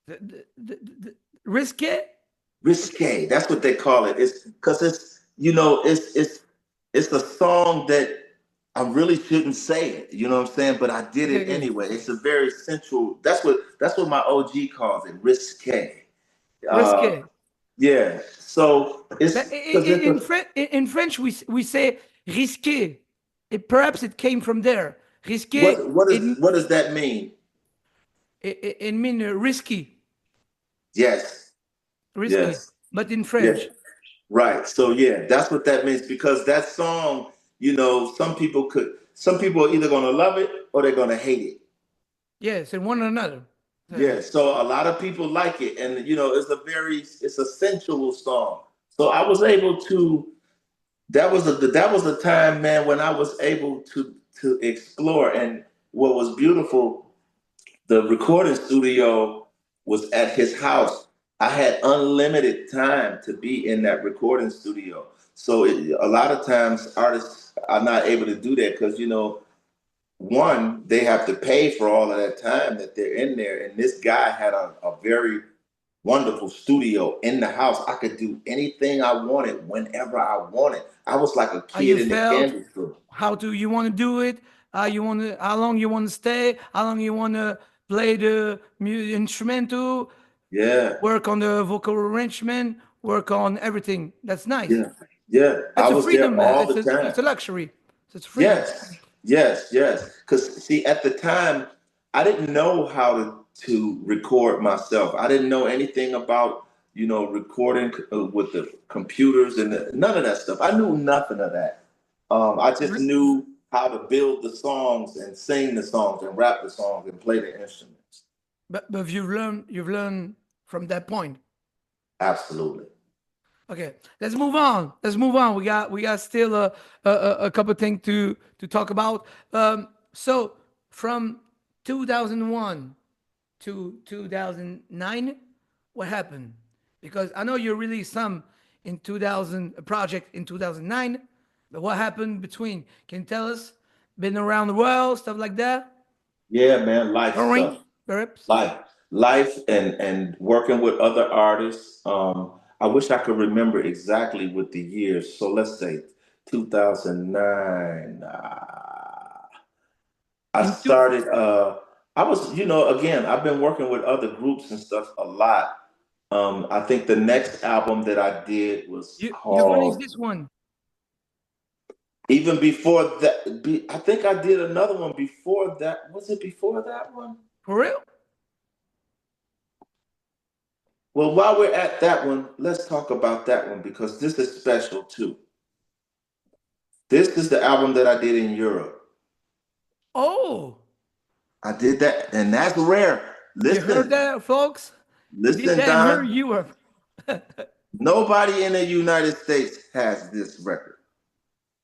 The risque? Okay. Risque. That's what they call it. It's because it's a song that I really shouldn't say it. You know what I'm saying? But I did Okay, it okay. anyway. It's a very sensual. That's what my OG calls it. Risque. Uh, Risque. yeah. So But it's because it's a in French, we say risqué. Perhaps it came from there. Risqué, what does that mean? it mean risky, Yes. risky, Yes. but in Yeah. French. Right. So yeah, that's what that means because that song, some people are either gonna love it or they're gonna hate it. Yes, and one another. Uh, Yeah, so a lot of people like it, and it's a sensual song. So I was able to. That was a time, man, when I was able to explore. And what was beautiful, the recording studio was at his house. I had unlimited time to be in that recording studio. So a lot of times artists are not able to do that because one, they have to pay for all of that time that they're in there. And this guy had a very wonderful studio in the house. I could do anything I wanted whenever I wanted. I was like a how you kid in the felt? candy store. How do you want to do it? How long you want to stay? How long you want to play the instrumental? Yeah, Work on the vocal arrangement. Work on everything. That's nice. yeah, yeah. I That's a was there freedom, man. all It's the a time. it's a luxury. It's a freedom. Yes, yes, yes. Because see, at the time, I didn't know how to record myself. I didn't know anything about recording with the computers and none of that stuff. I knew nothing of that. I just knew how to build the songs and sing the songs and rap the songs and play the instruments. But you've learned from that point. Absolutely. Okay, let's move on. Let's move on. We got still a couple things to talk about. So from 2001 to 2009, what happened? Because I know you released some in 2000, a project in 2009, but what happened between? Can you tell us? Been around the world, stuff like that. Yeah, man. Life stuff. Touring, perhaps. life life and working with other artists. I wish I could remember exactly with the years. So let's say 2009. I Into started. I was, again, I've been working with other groups and stuff a lot. I think the next album that I did was you've released called. this one Even before that, I think I did another one before that. Was it before that one? for real? Well, while we're at that one, let's talk about that one because this is special too. This is the album that I did in Europe. Oh, I did that, and that's rare. you heard Listen, that, folks? He did listen, that in her Don. Europe. Nobody in the United States has this record.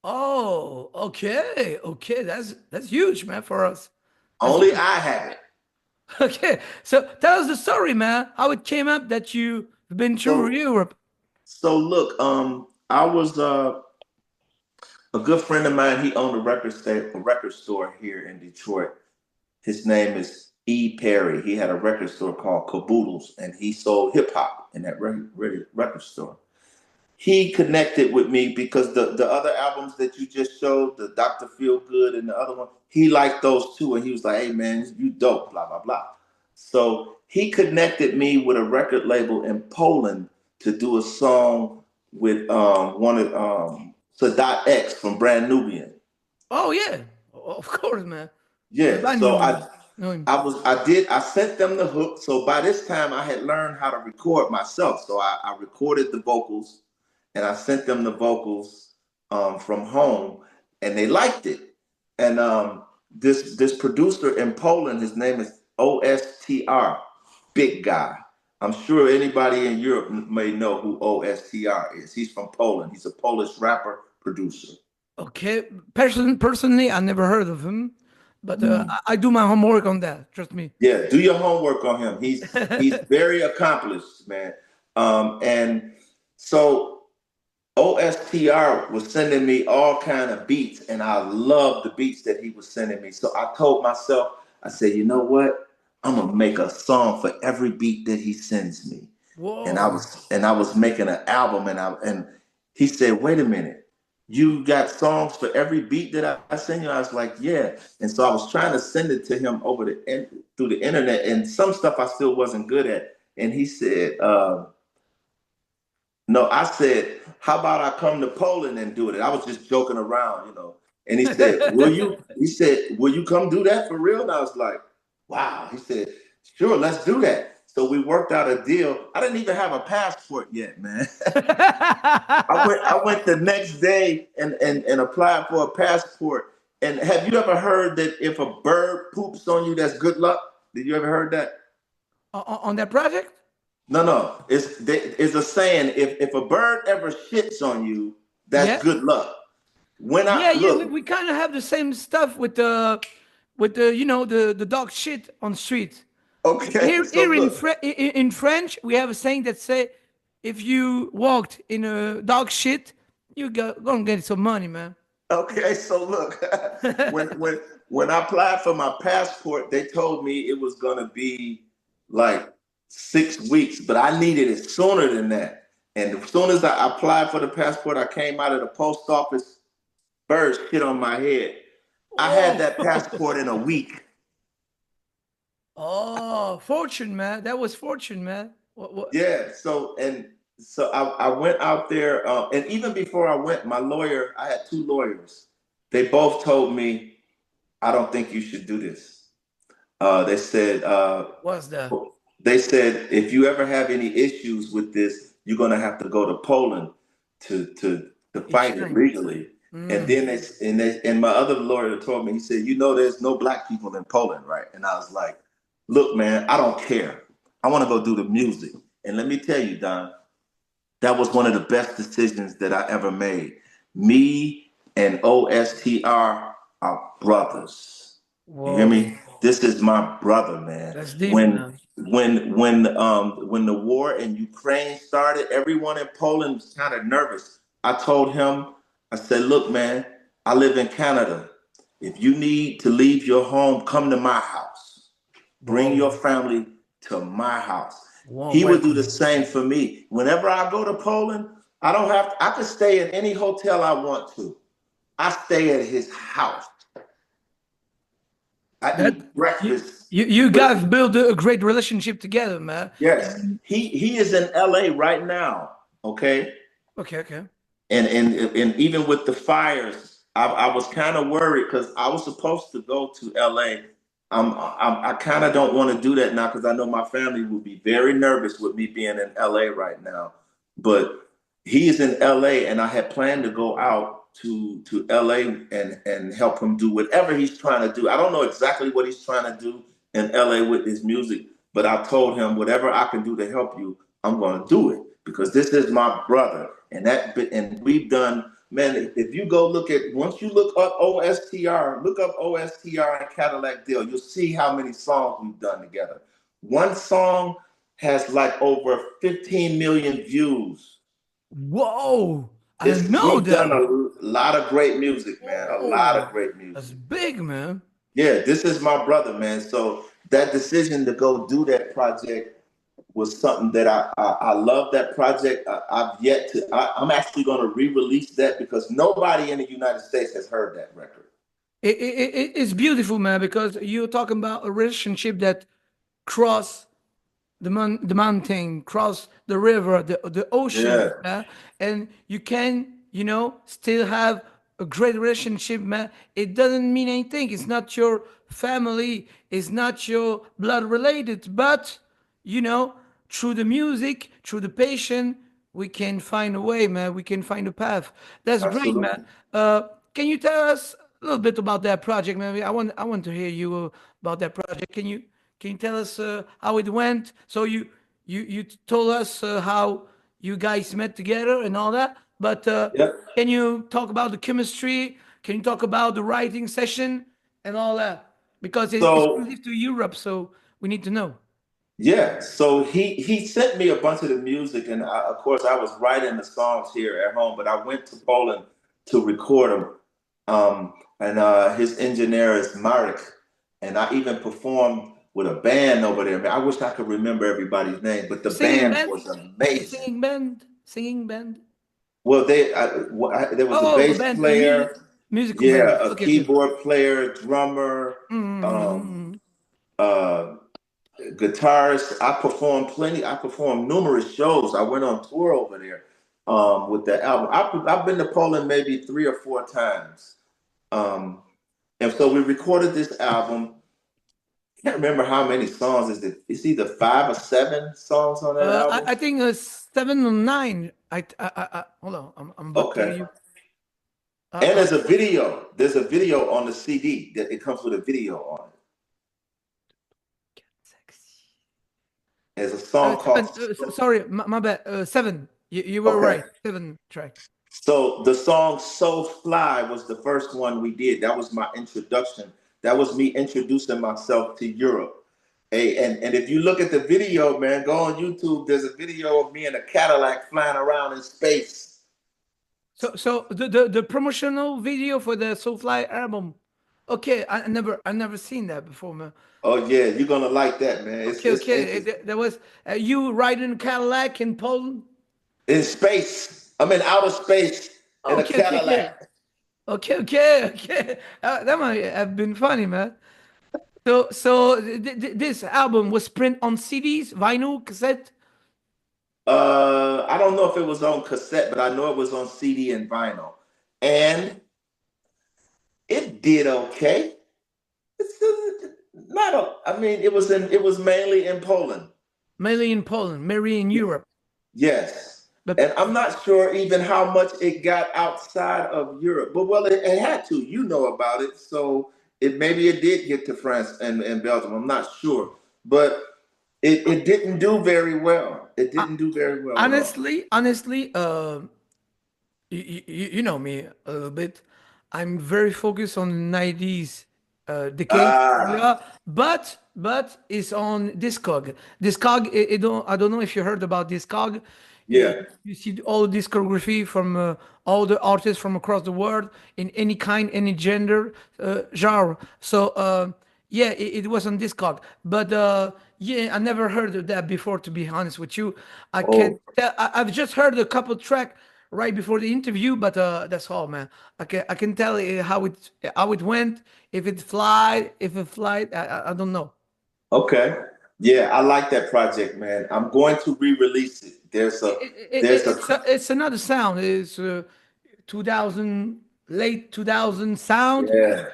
Oh, okay, okay. That's huge, man, for us. That's Only huge. I have it. Okay, so tell us the story, man. How it came up that you've been through So, Europe. so look, I was A good friend of mine, he owned a record store here in Detroit. His name is E. Perry. He had a record store called Caboodles, and he sold hip hop in that record store. He connected with me because the other albums that you just showed, the Dr. Feel Good and the other one, he liked those too. And he was like, hey man, you dope, blah, blah, blah. So he connected me with a record label in Poland to do a song with one of Sadat X from Brand Nubian. Oh yeah, of course, man. Yeah. Everybody So know him. I sent them the hook. So by this time I had learned how to record myself. So I recorded the vocals and I sent them the vocals from home, and they liked it. And this producer in Poland, his name is OSTR, big guy. I'm sure anybody in Europe may know who OSTR is. He's from Poland. He's a Polish rapper producer. Okay, personally, I never heard of him, but I do my homework on that. Trust me. Yeah, do your homework on him. He's very accomplished, man. And so OSTR was sending me all kind of beats, and I loved the beats that he was sending me. So I told myself, I said, you know what? I'm gonna make a song for every beat that he sends me. Whoa. And I was making an album, and he said, wait a minute, you got songs for every beat that I send you? I was like, yeah. And so I was trying to send it to him through the internet, and some stuff I still wasn't good at. And he said, no, I said, how about I come to Poland and do it? And I was just joking around, you know. And he said, will you? He said, will you come do that for real? And I was like, wow. He said, sure, let's do that. So we worked out a deal. I didn't even have a passport yet, man. I went the next day and applied for a passport. And have you ever heard that if a bird poops on you, that's good luck? Did you ever heard that? On that project? No, no. It's a saying. If a bird ever shits on you, that's Yeah, good luck. When I yeah, yeah. We, look, we kind of have the same stuff with the the dog shit on the street. okay, Here so here look, in French, we have a saying that say, if you walked in a dog shit, you gonna get some money, man. okay, so look. when when when I applied for my passport, they told me it was gonna be like 6 weeks, but I needed it sooner than that. And as soon as I applied for the passport, I came out of the post office, birds shit on my head. I had Oh, that passport in a week. oh, fortune, man. That was fortune, man. What? Yeah. So I went out there, and even before I went, my lawyer, I had two lawyers. They both told me, I don't think you should do this. They said, Was the if you ever have any issues with this, you're gonna have to go to Poland to fight it exchange? legally. And Mm. then and my other lawyer told me, he said, you know, there's no black people in Poland, right? And I was like, look, man, I don't care. I want to go do the music. And let me tell you, Don, that was one of the best decisions that I ever made. Me and OSTR are brothers. You hear Whoa, me? This is my brother, man. that's deep, man. When the war in Ukraine started, everyone in Poland was kind of nervous. I told him, I said, look, man, I live in Canada. If you need to leave your home, come to my house. Bring Whoa, your family to my house. warm He would do the welcome. same for me. Whenever I go to Poland, I don't have to, I could stay in any hotel I want to. I stay at his house. I That eat you breakfast you with guys him. build a great relationship together, man. Yes. He is in LA right now. Okay. Okay, okay. And even with the fires, I was kind of worried because I was supposed to go to LA. I kind of don't want to do that now because I know my family will be very nervous with me being in LA right now. But he is in LA, and I had planned to go out to LA and help him do whatever he's trying to do. I don't know exactly what he's trying to do in LA with his music, but I told him whatever I can do to help you, I'm going to do it because this is my brother, and we've done. Man, if you go look at once you look up OSTR and Cadillac Deal, you'll see how many songs we've done together. One song has like over 15 million views. Whoa! I didn't know We've done that. a lot of great music, man. A lot Oh, of great that's music. big, man. Yeah, this is my brother, man. So that decision to go do that project was something that I love that project. I've yet to, I'm actually going to re-release that because nobody in the United States has heard that record. It's beautiful, man, because you're talking about a relationship that cross the mountain, cross the river, the ocean, Yeah, and you can, still have a great relationship, man. It doesn't mean anything. It's not your family. It's not your blood related, but you know, through the music, through the passion, we can find a way, man. We can find a path. That's great, man. absolutely. Uh, can you tell us a little bit about that project, man? I want to hear you about that project. Can you tell us how it went? So you told us how you guys met together and all that, but Yep. can you talk about the chemistry? Can you talk about the writing session and all that? Because it's So exclusive to Europe, so we need to know. yeah, so he sent me a bunch of the music, and of course I was writing the songs here at home, but I went to Poland to record them. And his engineer is Marek, and I even performed with a band over there. Man, I wish I could remember everybody's name, but the Singing band band, was amazing. singing band. Well, there was a Oh, a bass band, a player, musical yeah, band. a Okay, okay. keyboard player, drummer, um, Mm-hmm. uh, guitarist. I performed numerous shows. I went on tour over there with the album. I've been to Poland maybe 3 or 4 times. Um, and so we recorded this album. Can't remember how many songs is it. It's either 5 or 7 songs on that album. I think 7 or 9. Hold on. I'm about to tell Okay. you. And Uh, there's a video. There's a video on the CD that it comes with a video on it. There's a song called seven. Sorry, my bad. 7. You were Okay. right. 7 track. So the song So Fly was the first one we did. That was my introduction. That was me introducing myself to Europe. Hey, and if you look at the video, man, go on YouTube. There's a video of me in a Cadillac flying around in space. So the promotional video for the Soulfly album. Okay, I never seen that before, man. Oh yeah, you're gonna like that, man. Okay, It's okay. interesting. There was you riding a Cadillac in Poland. In space. I'm in outer space in a Okay, okay, okay. Cadillac. Okay, okay, okay. That might have been funny, man. So this album was print on CDs, vinyl, cassette. I don't know if it was on cassette, but I know it was on CD and vinyl, and it did okay. It's not a. I mean, it was in. It was mainly in Poland. Mainly in Poland, mainly in Europe. Yes, But and I'm not sure even how much it got outside of Europe. But well, it had to. You know about it, so it maybe it did get to France and Belgium. I'm not sure, but it didn't do very well. It uh, didn't do very well at all. honestly, you know me a little bit. I'm very focused on the 90s decade Ah, era, but it's on Discog. Discog, I don't know if you heard about Discog. You, yeah, you see all discography from all the artists from across the world in any kind, any gender, genre. So yeah, it was on Discog, but yeah, I never heard of that before. To be honest with you, I can oh, tell. I've just heard a couple track right before the interview, but that's all, man. I can tell how it went. If it flied, I don't know. okay. Yeah, I like that project, man. I'm going to re-release it. There's a, It's another sound. It's 2000 late 2000 sound, yeah,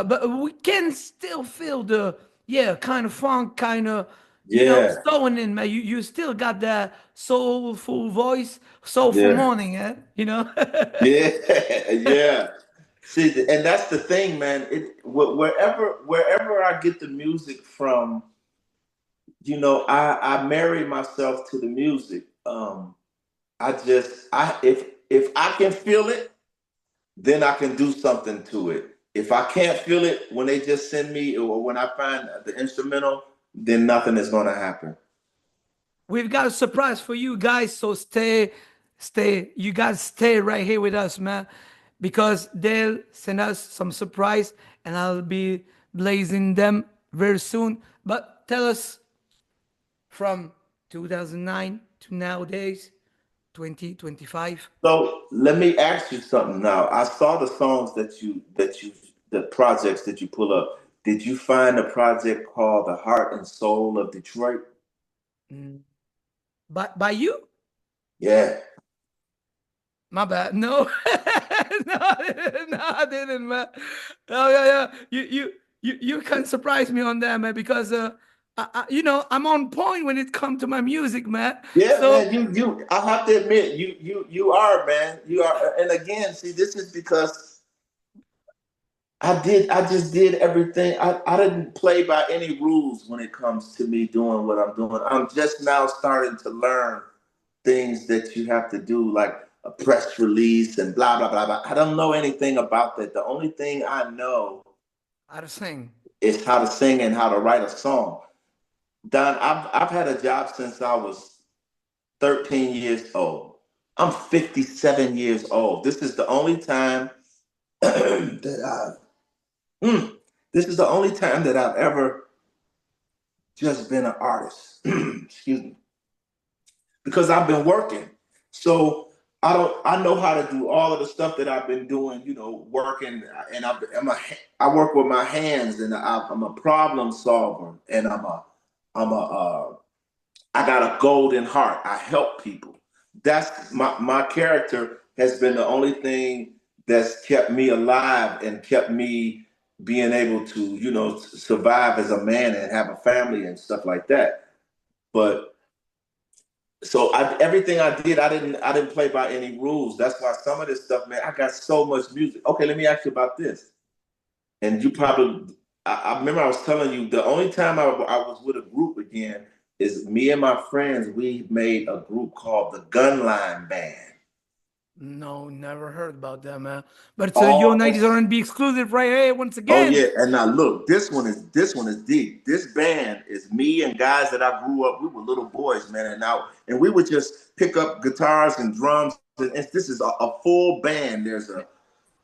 but we can still feel the yeah kind of funk, kind of yeah, stowing in, man. You still got that soulful voice, soulful yeah, morning, eh? yeah, yeah. See, and that's the thing, man. Wherever I get the music from, I marry myself to the music. I if I can feel it, then I can do something to it. If I can't feel it when they just send me or when I find the instrumental, then nothing is going to happen. We've got a surprise for you guys, so stay. You guys stay right here with us, man, because they'll send us some surprise, and I'll be blazing them very soon. But tell us from 2009 to nowadays, 2025. So let me ask you something now. I saw the songs the projects that you pull up. Did you find a project called The Heart and Soul of Detroit? Mm. By you? Yeah. My bad. No, no, I didn't, man. Oh yeah, yeah. You can surprise me on that, man, because I'm on point when it comes to my music, man. Yeah, So man, I have to admit, you are, man. You are, and again, see, this is because I just did everything. I didn't play by any rules when it comes to me doing what I'm doing. I'm just now starting to learn things that you have to do, like a press release and blah blah blah blah. I don't know anything about that. The only thing I know how to sing? is how to sing and how to write a song. Don, I've had a job since I was 13 years old. I'm 57 years old. This is the only time that this is the only time that I've ever just been an artist. Excuse me. Because I've been working. So I know how to do all of the stuff that I've been doing, working, and I work with my hands, and I'm a problem solver, and I'm a I got a golden heart. I help people. That's my character has been the only thing that's kept me alive and kept me being able to, survive as a man and have a family and stuff like that. But so everything I did, I didn't play by any rules. That's why some of this stuff, man, I got so much music. Okay, let me ask you about this. And you probably, I remember I was telling you the only time I was with a group again is me and my friends. We made a group called the Gunline Band. No, never heard about that, man. But it's a Yo Oh, 90s R&B exclusive right here once oh again. yeah. And now look, this one is deep. This band is me and guys that I grew up. We were little boys, man, and we would just pick up guitars and drums. And this is a full band. There's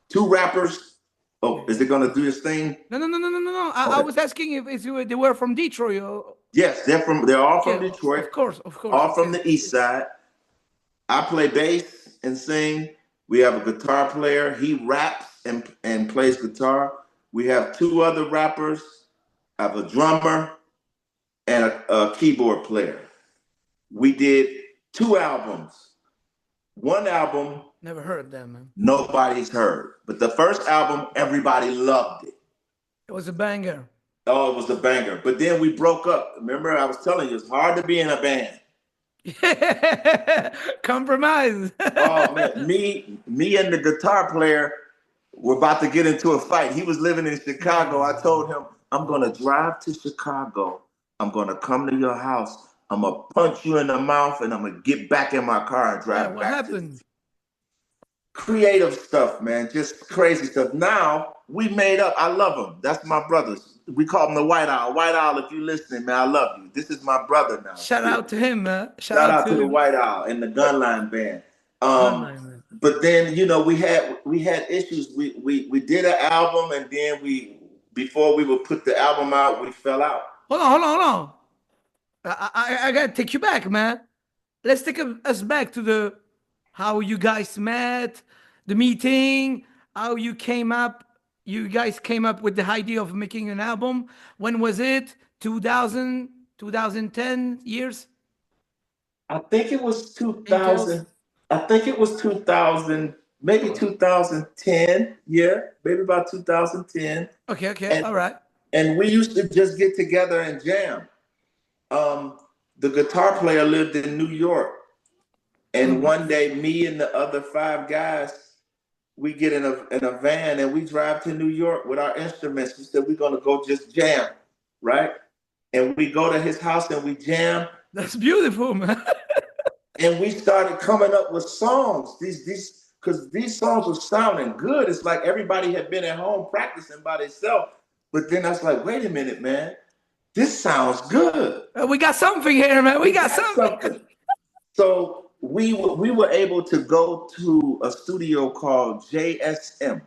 two rappers. Oh, is it gonna do this thing? No, no, no, no, no, no, no. I Okay. was asking if they were from Detroit. Yes, they're all Okay, from Detroit, of course, of course. all from Okay. the east side. I play bass and sing. We have a guitar player. He raps and plays guitar. We have two other rappers. I have a drummer and a keyboard player. We did two albums. One album Never heard them, man. nobody's heard, but the first album everybody loved it. It was a banger. Oh, it was a banger. But then we broke up. Remember, I was telling you it's hard to be in a band. Compromise. Oh man, me and the guitar player were about to get into a fight. He was living in Chicago. I told him, I'm gonna drive to Chicago. I'm gonna come to your house. I'm gonna punch you in the mouth, and I'm gonna get back in my car and Yeah, drive what back to happened? creative stuff, man. Just crazy stuff. Now we made up. I love him. That's my brothers. We call him the White Owl. White Owl, if you listening, man, I love you. This is my brother now. Shout out to him, man. Shout Shout out out to the to White Owl and the Gunline Band. Gunline, man. But then we had issues. We did an album, and then before we would put the album out, we fell out. Hold on, hold on, hold on. I gotta take you back, man. Let's take us back to the how you guys met, the meeting, how you guys came up with the idea of making an album. When was it? 2000, 2010 years? I think it was Details? 2000. I think it was 2000, maybe 2010. Yeah, maybe about 2010. Okay, okay, And all right. and we used to just get together and jam. Um, the guitar player lived in New York, and Mhm. one day, me and the other five guys, we get in a van and we drive to New York with our instruments. We said we're gonna go just jam, right? And we go to his house and we jam, That's beautiful, man. and we started coming up with songs. These because these songs were sounding good. It's like everybody had been at home practicing by themselves. But then I was like, wait a minute, man, this sounds good. We got something here, man. We We got got something. something. So we were able to go to a studio called JSM.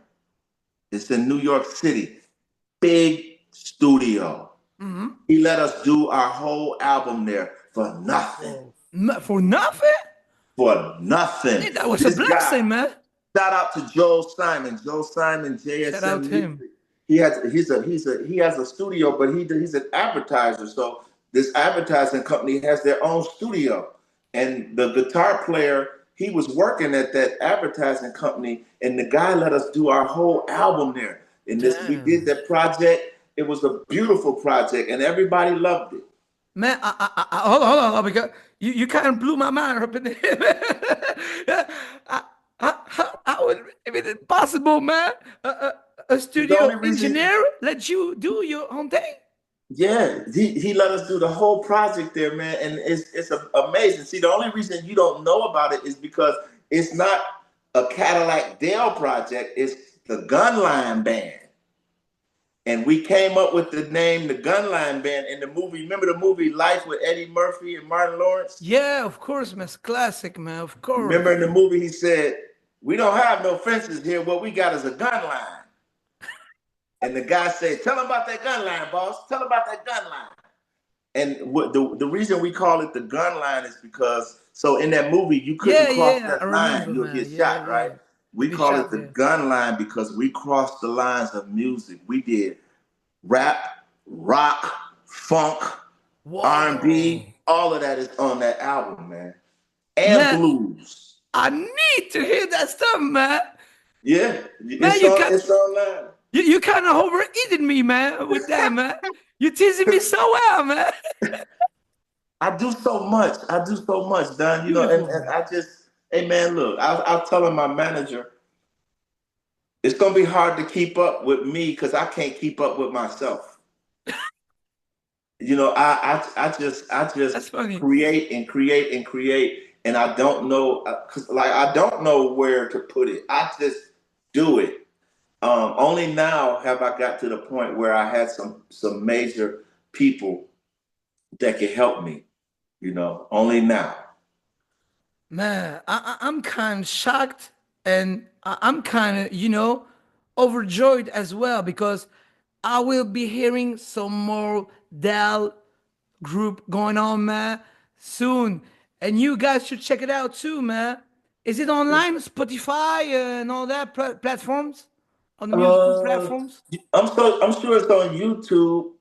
It's in New York City. Big studio. Mm-hmm. He let us do our whole album there for nothing. For nothing? For nothing. Hey, that was a This guy, blessing, man. shout out to Joe Simon. Joe Simon, Shout out JSM to him. Music. He has a studio, but he's an advertiser. So this advertising company has their own studio. And the guitar player, he was working at that advertising company, and the guy let us do our whole album there. And this we did Damn. that project. It was a beautiful project, and everybody loved it. Man, hold on, because you kind of blew my mind up in there. I, how would it be possible, man? A The studio only reason engineer let you do your own thing? Yeah, he let us do the whole project there, man, and amazing. See, the only reason you don't know about it is because it's not a Cadillac Dale project; it's the Gunline Band, and we came up with the name the Gunline Band in the movie. Remember the movie Life with Eddie Murphy and Martin Lawrence? Yeah, of course, man. It's classic, man. Of Remember course. in the movie he said, "We don't have no fences here. What we got is a gun line." And the guy said, "Tell him about that gun line, boss. Tell him about that gun line." And what the reason we call it the gun line is because so in that movie you couldn't Yeah, cross yeah. I that line, remember, you'll man. get Yeah, shot, right? yeah. You We be call it shot the there. gun line because we crossed the lines of music. We did rap, rock, funk, Whoa. R&B, all of that is on that album, man. And Man, blues. I need to hear that stuff, man. Yeah, Man, you got it's online. you kind of overeating me, man, with that, man. You teasing me so well, man. I do so much. I do so much, Don. You know, Beautiful, and man. I just, hey man, look, I'll telling my manager, it's gonna be hard to keep up with me because I can't keep up with myself. You know, I That's just funny. create and create and create, and I don't know, cause like I don't know where to put it. I just do it. Only now have I got to the point where I had some major people that can help me. You know, only now. Man, I'm kind of shocked and I'm kind of, overjoyed as well because I will be hearing some more Dal group going on, man, soon. And you guys should check it out too, man. Is it online, Spotify and all that platforms? On the musical Uh, platforms? I'm sure it's on YouTube.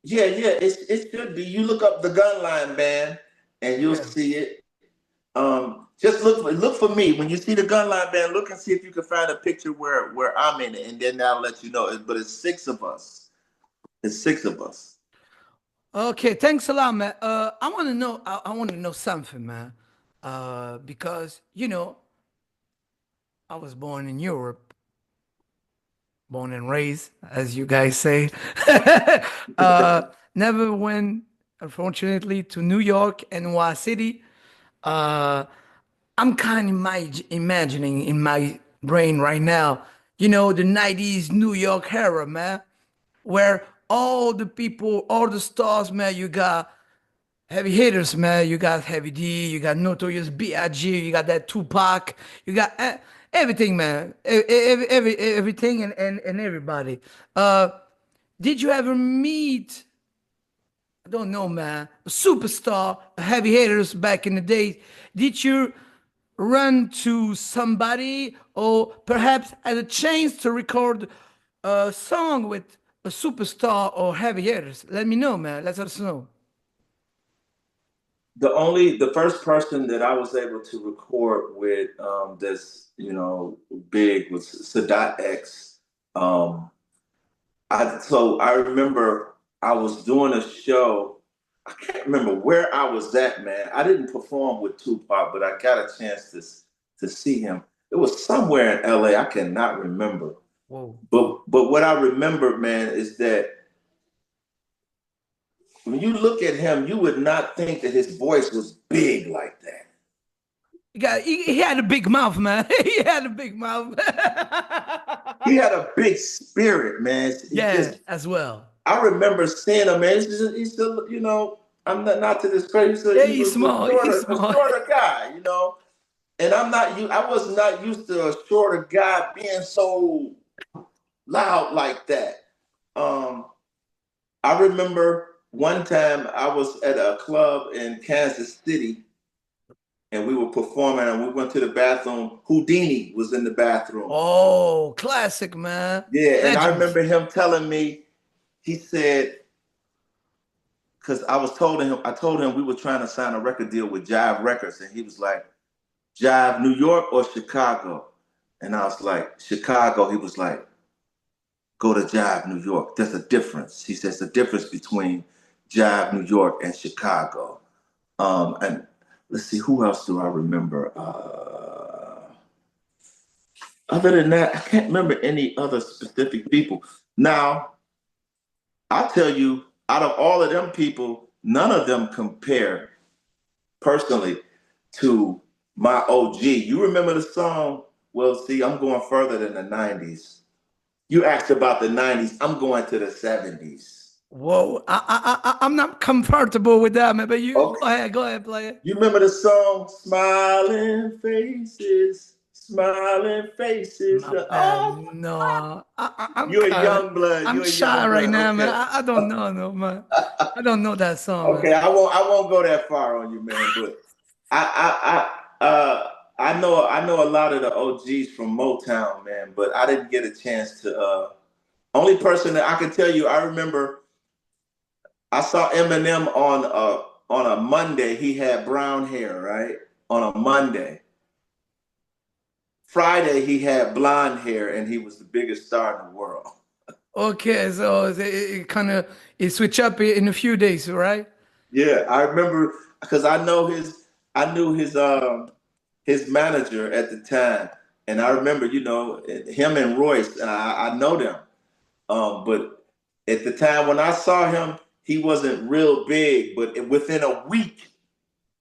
Yeah, yeah, it should be. You look up the Gunline Band and you'll Yeah. see it. Just look for me when you see the Gunline Band. Look and see if you can find a picture where I'm in it, and then that'll let you know. But it's six of us. It's six of us. Okay, thanks a lot, man. I want to know. I want to know something, man. Because I was born in Europe, born and raised, as you guys say. uh, Never went, unfortunately, to New York, NY City. Uh, I'm kind of imagining in my brain right now, the 90s New York era, man, where all the people, all the stars, man, you got heavy hitters, man. You got Heavy D, you got Notorious B.I.G., you got that Tupac, you got everything, man. Everything and everybody. Uh, did you ever meet, I don't know, man, a superstar, heavy hitters back in the day? Did you run to somebody or perhaps had a chance to record a song with a superstar or heavy hitters? Let me know, man. Let us know. The first person that I was able to record with this big was Sadat X. Um, I remember I was doing a show. I can't remember where I was at, man. I didn't perform with Tupac, but I got a chance to see him. It was somewhere in LA. I cannot remember. Whoa. But what I remember, man, is that when you look at him, you would not think that his voice was big like that. He had a big mouth, man. He had a big mouth. He had a big spirit, man. He Yeah, just as well. I remember seeing him, man. He's still, I'm not to this crazy. Yeah, He he's was small. He's a small. shorter guy, and I was not used to a shorter guy being so loud like that. Um, I remember one time I was at a club in Kansas City and we were performing and we went to the bathroom. Houdini was in the bathroom. Oh, classic, man. Yeah, and I Legends. remember him telling me, he said, because I told him we were trying to sign a record deal with Jive Records, and he was like, Jive, New York or Chicago? And I was like, Chicago. He was like, go to Jive, New York. There's a difference. He says the difference between Jive, New York and Chicago. And let's see, who else do I remember? Other than that, I can't remember any other specific people. Now, I'll tell you, out of all of them people, none of them compare personally to my OG. You remember the song? Well, see, I'm going further than the 90s. You asked about the 90s. I'm going to the 70s. Whoa, I'm not comfortable with that, man. But you Okay. go ahead, play it. You remember the song Smiling Faces, Smiling Faces. My bad. Oh, No, I'm you're a kind of, young blood. I'm You're a shy young right blood. now, man. Okay. I don't know, no, man. I don't know that song, man. Okay, I won't go that far on you, man. But I know a lot of the OGs from Motown, man. But I didn't get a chance to. Only person that I can tell you, I remember I saw Eminem on a Monday. He had brown hair, right? On a Monday. Friday he had blonde hair, and he was the biggest star in the world. Okay, so it kind of it switch up in a few days, right? Yeah, I remember because I knew his manager at the time, and I remember, him and Royce. I know them, but at the time when I saw him, he wasn't real big. But within a week,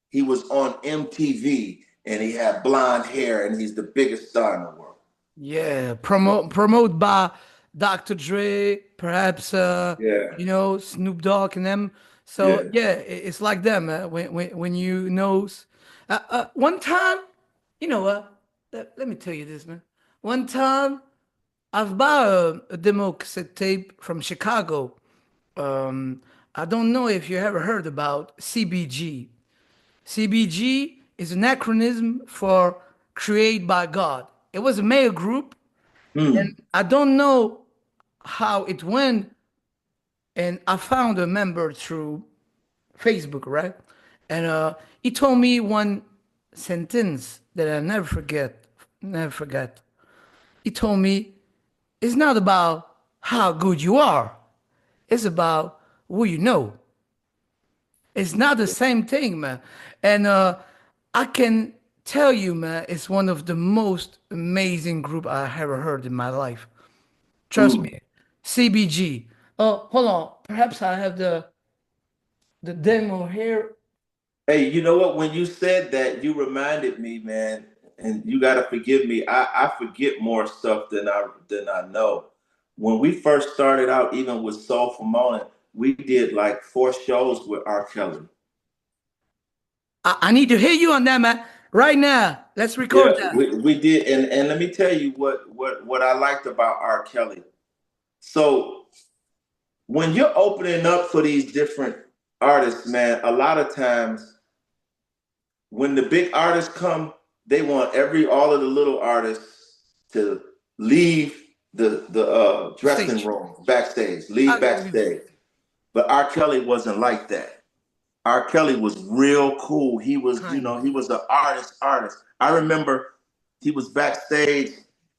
he was on MTV, and he had blonde hair, and he's the biggest star in the world. Yeah, promote by Dr. Dre, perhaps Yeah, Snoop Dogg and them. So yeah. yeah, it's like them. When you knows, one time, you know what? Let me tell you this, man. One time, I've bought a demo cassette tape from Chicago. I don't know if you ever heard about CBG. CBG is an acronym for Create by God. It was a male group, and Hmm. I don't know how it went. And I found a member through Facebook, right? And he told me one sentence that I never forget. Never forget. He told me, it's not about how good you are, it's about who you know. It's not the same thing, man. And I can tell you, man, it's one of the most amazing group I ever heard in my life. Trust Hmm. me. CBG. Oh, hold on. Perhaps I have the demo here. Hey, you know what? When you said that, you reminded me, man, and you got to forgive me. I forget more stuff than I know. When we first started out, even with Soulful Morning, we did like 4 shows with R. Kelly. I need to hear you on that, man. Right now. Let's record Yeah, that. we did, and let me tell you what I liked about R. Kelly. So when you're opening up for these different artists, man, a lot of times when the big artists come, they want all of the little artists to leave the dressing Stage. room backstage, I leave agree with you. backstage. But R. Kelly wasn't like that. R. Kelly was real cool. Kind. He was an artist. I remember he was backstage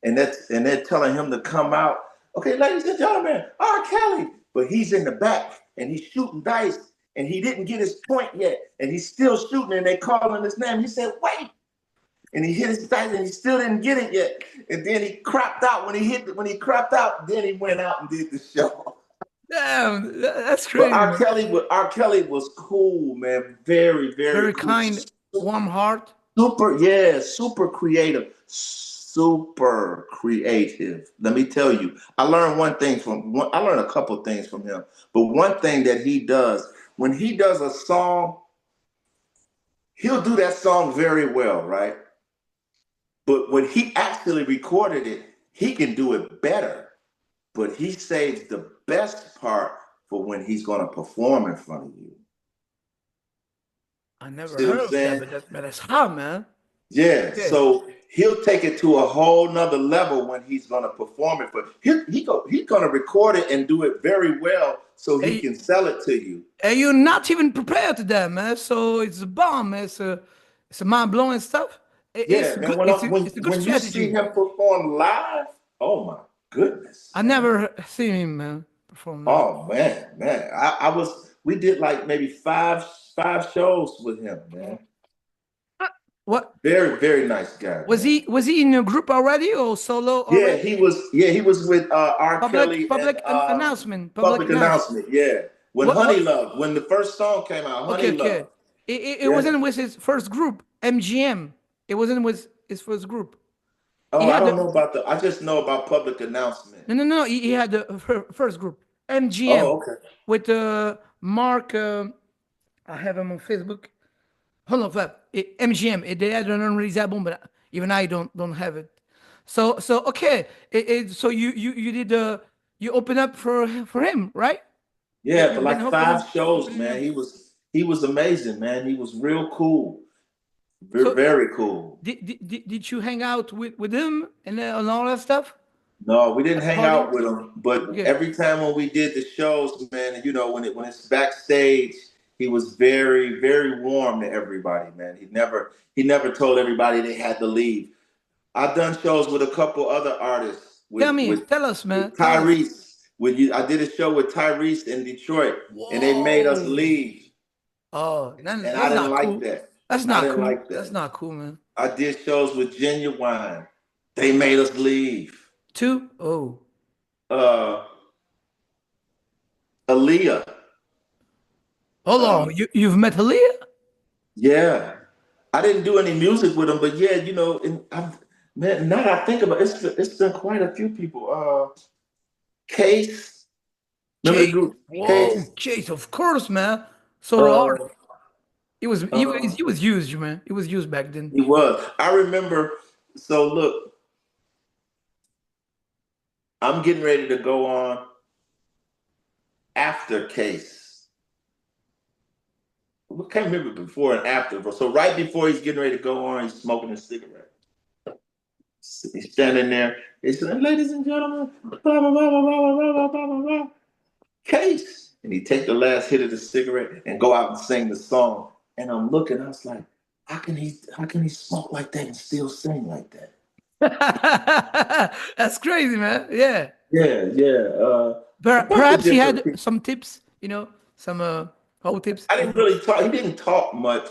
and they're telling him to come out. Okay, ladies and gentlemen, R. Kelly. But he's in the back and he's shooting dice and he didn't get his point yet. And he's still shooting and they calling his name. He said, wait. And he hit his dice and he still didn't get it yet. And then he crapped out. When he crapped out, then he went out and did the show. Damn, that's But crazy, man. R. Kelly was cool, man. Very, very Very cool. kind, warm heart. Super, yeah, super creative. Super creative. Let me tell you. I learned a couple things from him. But one thing that he does, when he does a song, he'll do that song very well, right? But when he actually recorded it, he can do it better. But he saves the best part for when he's going to perform in front of you. I never See what I'm heard of that, saying? but that's hard, man. Yeah. Okay. So he'll take it to a whole nother level when he's going to perform it. But he's going to record it and do it very well so he And, can sell it to you. and you're not even prepared to that, man. So it's a bomb. It's a mind blowing stuff. Yeah, man. It's a good When you see strategy. him perform live, oh my goodness, I man. never seen him, man, perform live. Oh man. We did like maybe five shows with him, man. What Very nice guy, man. was he in a group already or solo already? He was with R. Kelly and Public Public announcement. Announcement. Yeah. When What? Honey Love, when the first song came out, Okay, Honey okay. Love. It Yeah. wasn't with his first group, MGM. It wasn't with his first group. He Oh, I had don't the know about I just know about Public Announcement. no. He had the first group, MGM, Oh, okay. with Mark. I have him on Facebook. Hold on, Flap. MGM. They had an unreleased album, but even I don't have it. So okay. So you did you open up for him, right? Yeah, for You've been like five shows, opening man. up. He was amazing, man. He was real cool. So Very cool. did you hang out with him and all that stuff No, we didn't at the hang party? out with him, but Okay. every time when we did the shows, man, you know, when it's backstage, he was very warm to everybody, man. He never told everybody they had to leave. I've done shows with a couple other artists Tell us, man. with Tell us. Tyrese. I did a show with Tyrese in Detroit, and they made us Whoa. leave, Oh, and I that's didn't not like cool. that. That's I not didn't cool. like That's that. not cool, man. I did shows with Genuine. They made us leave. Two? Oh. Uh, Aaliyah. Hold on. You've met Aaliyah? Yeah, I didn't do any music with him, but yeah, you know, man, now that I think about it, it's been quite a few people. Case, remember the Chase. group Whoa, Case? Chase, of course, man. So Uh, hard. He uh, was used, man. He was used back then. he was. I remember. So look, I'm getting ready to go on after Case. I can't remember before and after, but so right before he's getting ready to go on, he's smoking a cigarette. He's standing there. He's saying, "Ladies and gentlemen, blah blah blah blah blah blah blah blah blah." Case. And he take the last hit of the cigarette and go out and sing the song. And I'm looking, I was like, how can he smoke like that and still sing like that? That's crazy, man. Yeah. Yeah. A bunch of Perhaps he different had people. some tips, some whole tips. I didn't really talk. He didn't talk much,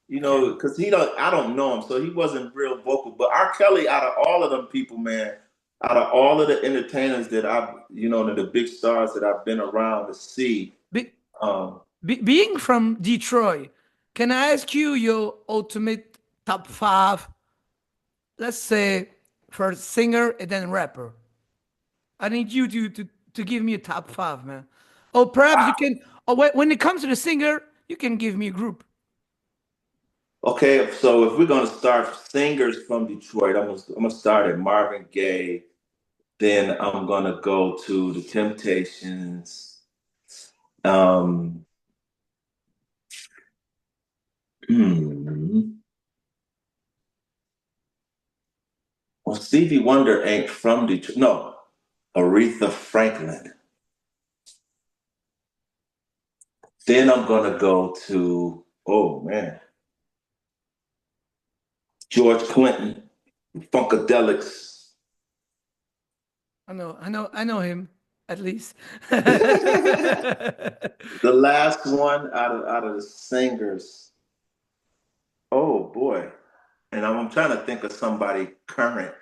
you Okay. know, because I don't know him, so he wasn't real vocal. But R. Kelly, out of all of them people, man, out of all of the entertainers that the big stars that I've been around to see, Be, um, being from Detroit, can I ask you your ultimate top five? Let's say for singer and then rapper. I need you to give me a top five, man. Or perhaps you can. Or when it comes to the singer, you can give me a group. okay, so if we're gonna start singers from Detroit, I'm gonna start at Marvin Gaye. Then I'm gonna go to the Temptations. Um, hmm. Well, Stevie Wonder ain't from Detroit. No, Aretha Franklin. Then I'm gonna go to George Clinton, Funkadelics. I know him at least. The last one out of the singers. Oh boy. And I'm trying to think of somebody current.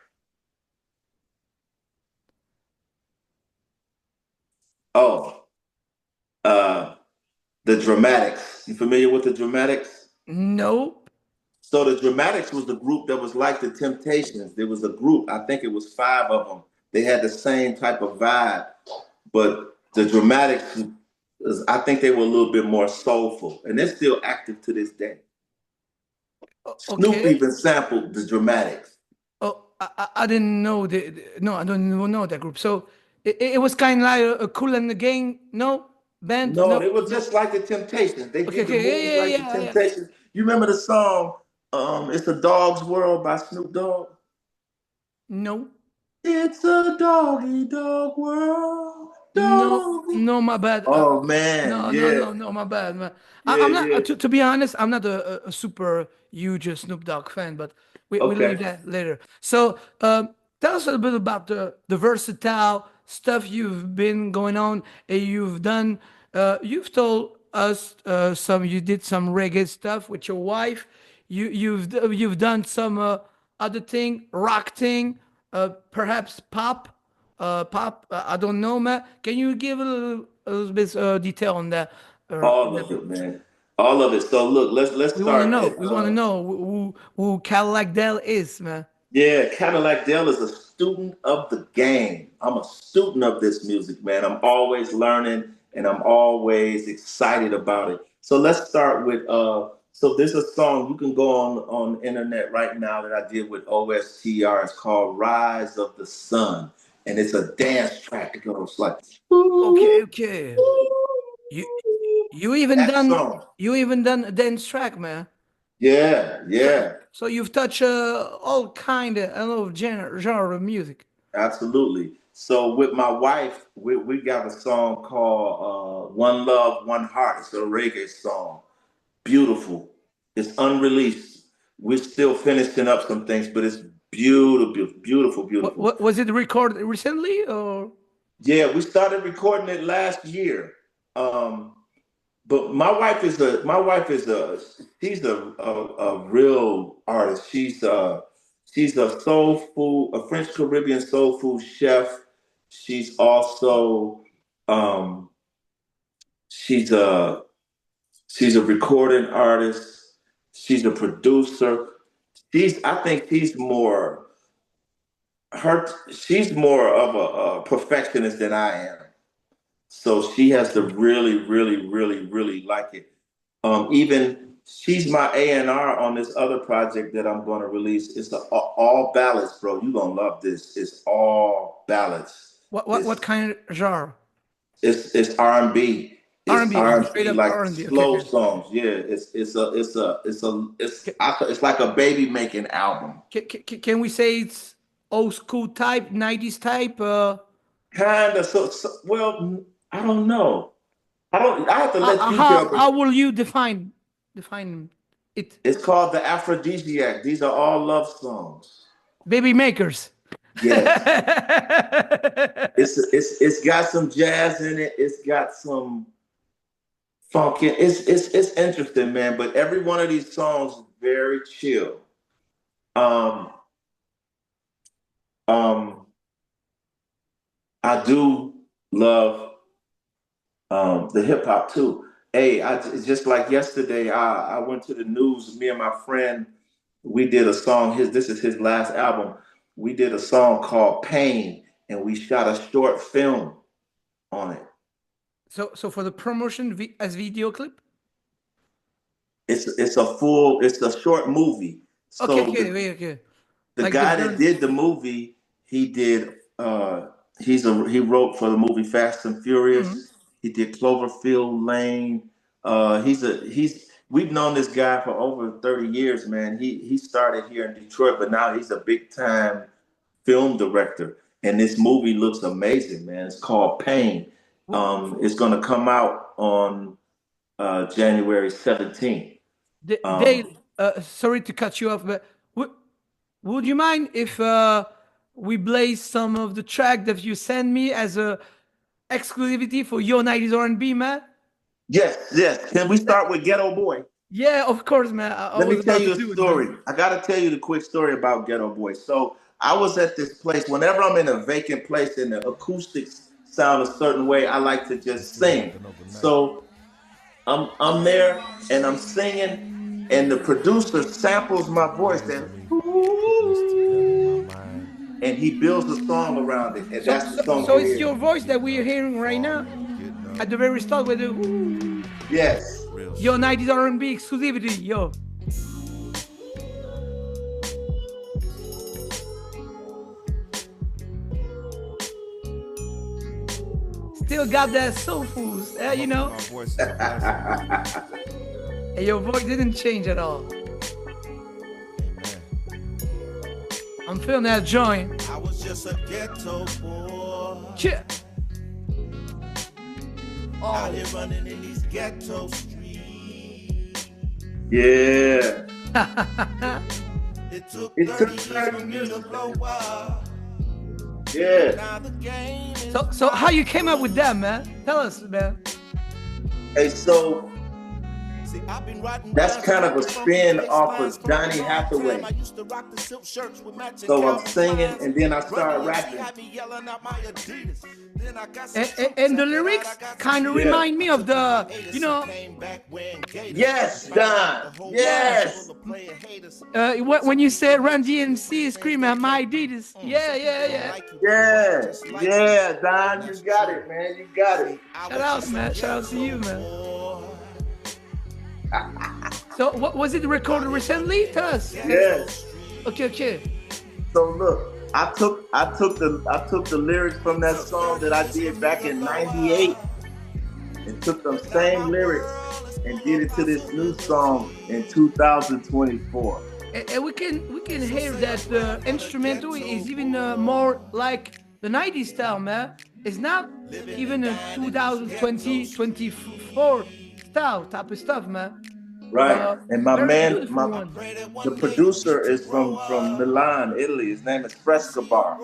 Oh, uh, the Dramatics. You familiar with the Dramatics? Nope. So the Dramatics was the group that was like the Temptations. There was a group, I think it was five of them. They had the same type of vibe, but the Dramatics I think they were a little bit more soulful, and they're still active to this day. Snoop Okay. even sampled the Dramatics. Oh, I didn't know no, I don't even know that group. So it was kind of like a Cool and the Gang, no band, No, no, they were no. just like the Temptations. They Okay, did the okay, moves yeah, like yeah, the yeah, yeah. Temptations. You remember the song, It's a Dog's World by Snoop Dogg? No, It's a doggy dog world. no, Doggy. no, my bad. Oh man, No, no, yeah, no, no, my bad, man. yeah, I'm not, yeah. to be honest, I'm not a super huge Snoop Dogg fan, but we leave Okay. that later. So, tell us a little bit about the versatile stuff you've been going on. You've done, you've told us you did some reggae stuff with your wife. You've done some other thing, rock thing, perhaps pop. Pop, I don't know, man. Can you give a little bit detail on that? All of it, man. All of it. So look, let's We want to start know. at We want to know who Cadillac Dell is, man. yeah, Cadillac Dale is a student of the game. I'm a student of this music, man. I'm always learning and I'm always excited about it. So let's start with so there's a song you can go on internet right now that I did with OSTR. It's called Rise of the Sun. And it's a dance track. It goes like Okay, okay. You you even that done song. you even done a dance track, man. Yeah, So yeah. so you've touched all kind of I know genre of music. Absolutely. So with my wife, we got a song called "One Love, One Heart." It's a reggae song. Beautiful. It's unreleased. We're still finishing up some things, but it's beautiful, beautiful, beautiful. What was it recorded recently or? Yeah, we started recording it last year. Um, but my wife is she's a real artist. She's a a French Caribbean soul food chef. She's also um, she's a she's a recording artist. She's a producer. I think she's more of a perfectionist than I am. So she has to really, really, really, really like it. Even she's my A&R on this other project that I'm going to release. It's all ballads, bro. You gonna love this. It's all ballads. What It's kind of genre? it's R&B. It's R&B, straight R&B up like R&B. Okay, slow okay. songs. Yeah, it's like a baby making album. Can we say it's old school type, 90s type? Kind of well, I don't know. I have to let you tell me. How will you define it? It's called the Aphrodisiac. These are all love songs. Baby makers. Yes. It's got some jazz in it. It's got some funk in it's interesting, man. But every one of these songs is very chill. Um, um, I do love the hip hop too. Hey, just like yesterday, I went to the news. Me and my friend, we did a song. This is his last album. We did a song called Pain, and we shot a short film on it. So for the promotion as video clip. It's a short movie. Okay, So okay, wait, okay. the Like the guy that burn. did the movie, he did he wrote for the movie Fast and Furious. He did Cloverfield Lane. He's we've known this guy for over 30 years, man. He started here in Detroit, but now he's a big time film director. And this movie looks amazing, man. It's called Pain. It's gonna come out on January 17th. Dale, Um, sorry to cut you off, but would would you mind if we blaze some of the track that you send me as a exclusivity for your 90s R&B, man? yes, yes. Can we start with Ghetto Boy? Yeah, of course, man. I Let was me tell about to you a do it, man. story. I got to tell you the quick story about Ghetto Boy. So I was at this place. Whenever I'm in a vacant place and the acoustics sound a certain way, I like to just sing. So I'm there and I'm singing, and the producer samples my voice and and he builds a song around it, and that's the song So you're it's hearing. your voice that we're hearing right now. at the very start with the ooh, Yes. yo 90s R&B exclusivity, yo. Still got that soul food, you know. And your voice didn't change at all. I'm feeling that joint. I was just a ghetto boy. Cheer. Out here running in these ghetto streets. Yeah. It took It took 30 years 30 for me years to to blow blow up. Yeah. Now the game is So how you came up with that, man? Tell us, man. Hey, so See, I've been writing that's rhymes kind of about a the spin funky off bass lines of from a Johnny long Hathaway. time. I used to rock the silk shirts with matching So I'm cowboy singing lines. and then I start Run DMC rapping. had me yelling out my Adidas. Then I got some And, troops and the after that, lyrics I got some kind of Yeah. remind me of the, you know, Yes, Don. Yes. when you said Run DMC scream at my Adidas. Yeah, yeah, yeah. Yeah. Yeah, Don, you got it, man. You got it. Shout out, man. Shout out to you, man. So, what was it recorded recently? Tell us. Yes. Okay, okay. So look, I took the lyrics from that song that I did back in '98 and took them same lyrics and did it to this new song in 2024. And we can hear that the instrumental is even more like the 90s style, man. It's not even a 2020, 24 style type of stuff, man. Right. And my Very man, beautiful one. the producer is from Milan, Italy. His name is Frescobar.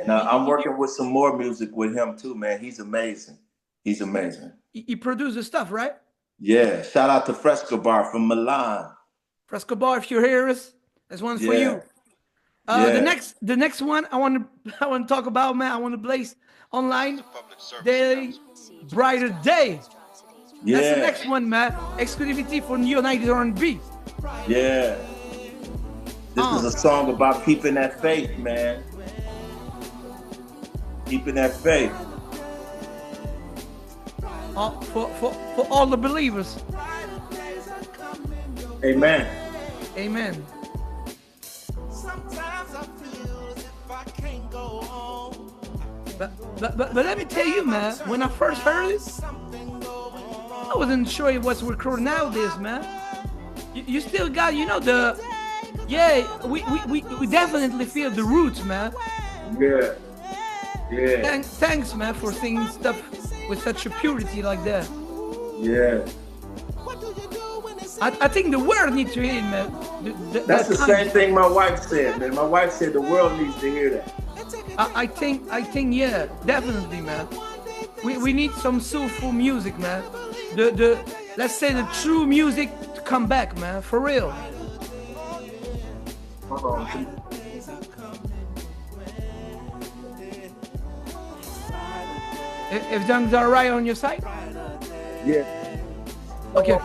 And I'm working with some more music with him too, man. He's amazing. He's amazing. He produced the stuff, right? Yeah. Shout out to Frescobar from Milan. Frescobar, if you hear us, this one's for you. Yeah. The next one I want to talk about, man. I want to place online Day Brighter Day. Yeah. That's the next one, man. Exclusivity for Neo 90s R&B. Yeah. This is a song about keeping that faith, man. Keeping that faith. For all the believers. Amen. Amen. Sometimes I feel as if I can't go on. But let me tell you, man, when I first heard it, I wasn't sure it was recorded nowadays, man. You still got, you know, we definitely feel the roots, man. Yeah. Yeah. Thanks, man, for singing stuff with such a purity like that. Yeah. I think the world needs to hear it, man. That's the same thing my wife said, man. My wife said the world needs to hear that. I think, yeah, definitely, man. We need some soulful music, man. Let's say the true music to come back, man, for real. Hold on. If things are right on your side? Yeah. Okay.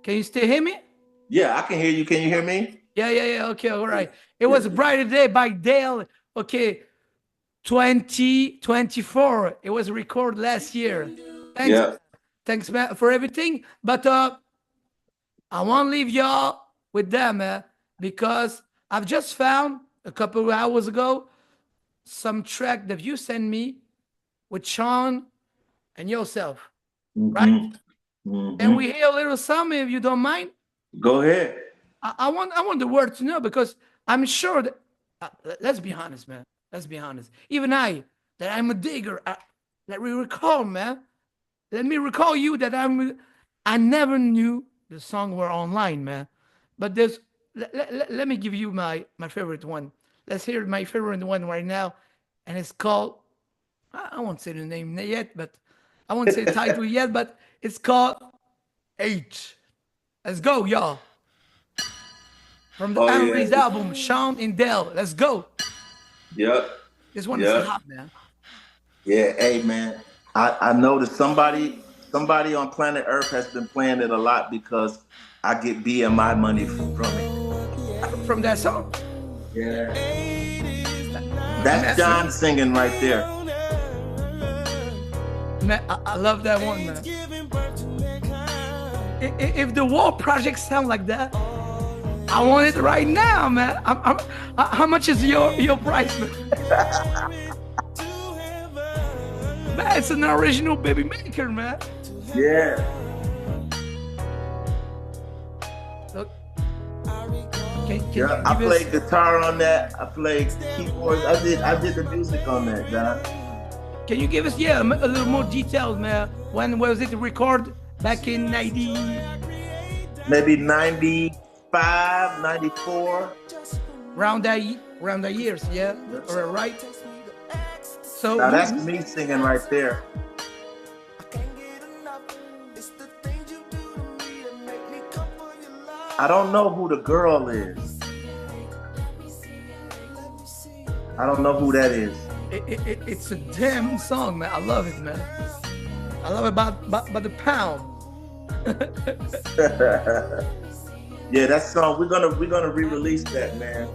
Can you still hear me? Yeah, I can hear you. Can you hear me? Yeah. Okay, all right. It was a Brighter Day by Dale. Okay, 2024. It was recorded last year. Thanks, Yeah. thanks, man, for everything. But I want to leave y'all with that, man, because I've just found a couple of hours ago some track that you sent me with Sean and yourself, right? Mm-hmm. And we hear a little something, if you don't mind. Go ahead. I want the world to know, because I'm sure that let's be honest, man. Let's be honest. Even that I'm a digger. Let me recall, man. Let me recall you that I never knew the song were online, man. But let me give you my favorite one. Let's hear my favorite one right now, and it's called, I won't say the name yet, but I won't say the title yet, but it's called H. Let's go, y'all. From the Andres album, Sean and Dell. Let's go. Yep. This one is hot, man. Yeah, hey, man. I noticed somebody on planet Earth has been playing it a lot because I get BMI money from it. From that song? Yeah. That's Massive. John singing right there. Man, I love that one, man. If the Wall Project sound like that, I want it right now, man. How much is your price, man? Man, it's an original baby maker, man. Yeah. Look, can you Yeah. I give us? played guitar on that. I played keyboards. I did the music on that, John. Can you give us, yeah, a little more details, man? When was it recorded? Back in 90? Maybe 95, 94. Round that years, yeah? All right. So, Now that's me singing right there. I don't know who the girl is. I don't know who that is. it's a damn song, man. I love it, man. I love it by the pound. Yeah, that song we're gonna re-release that, man.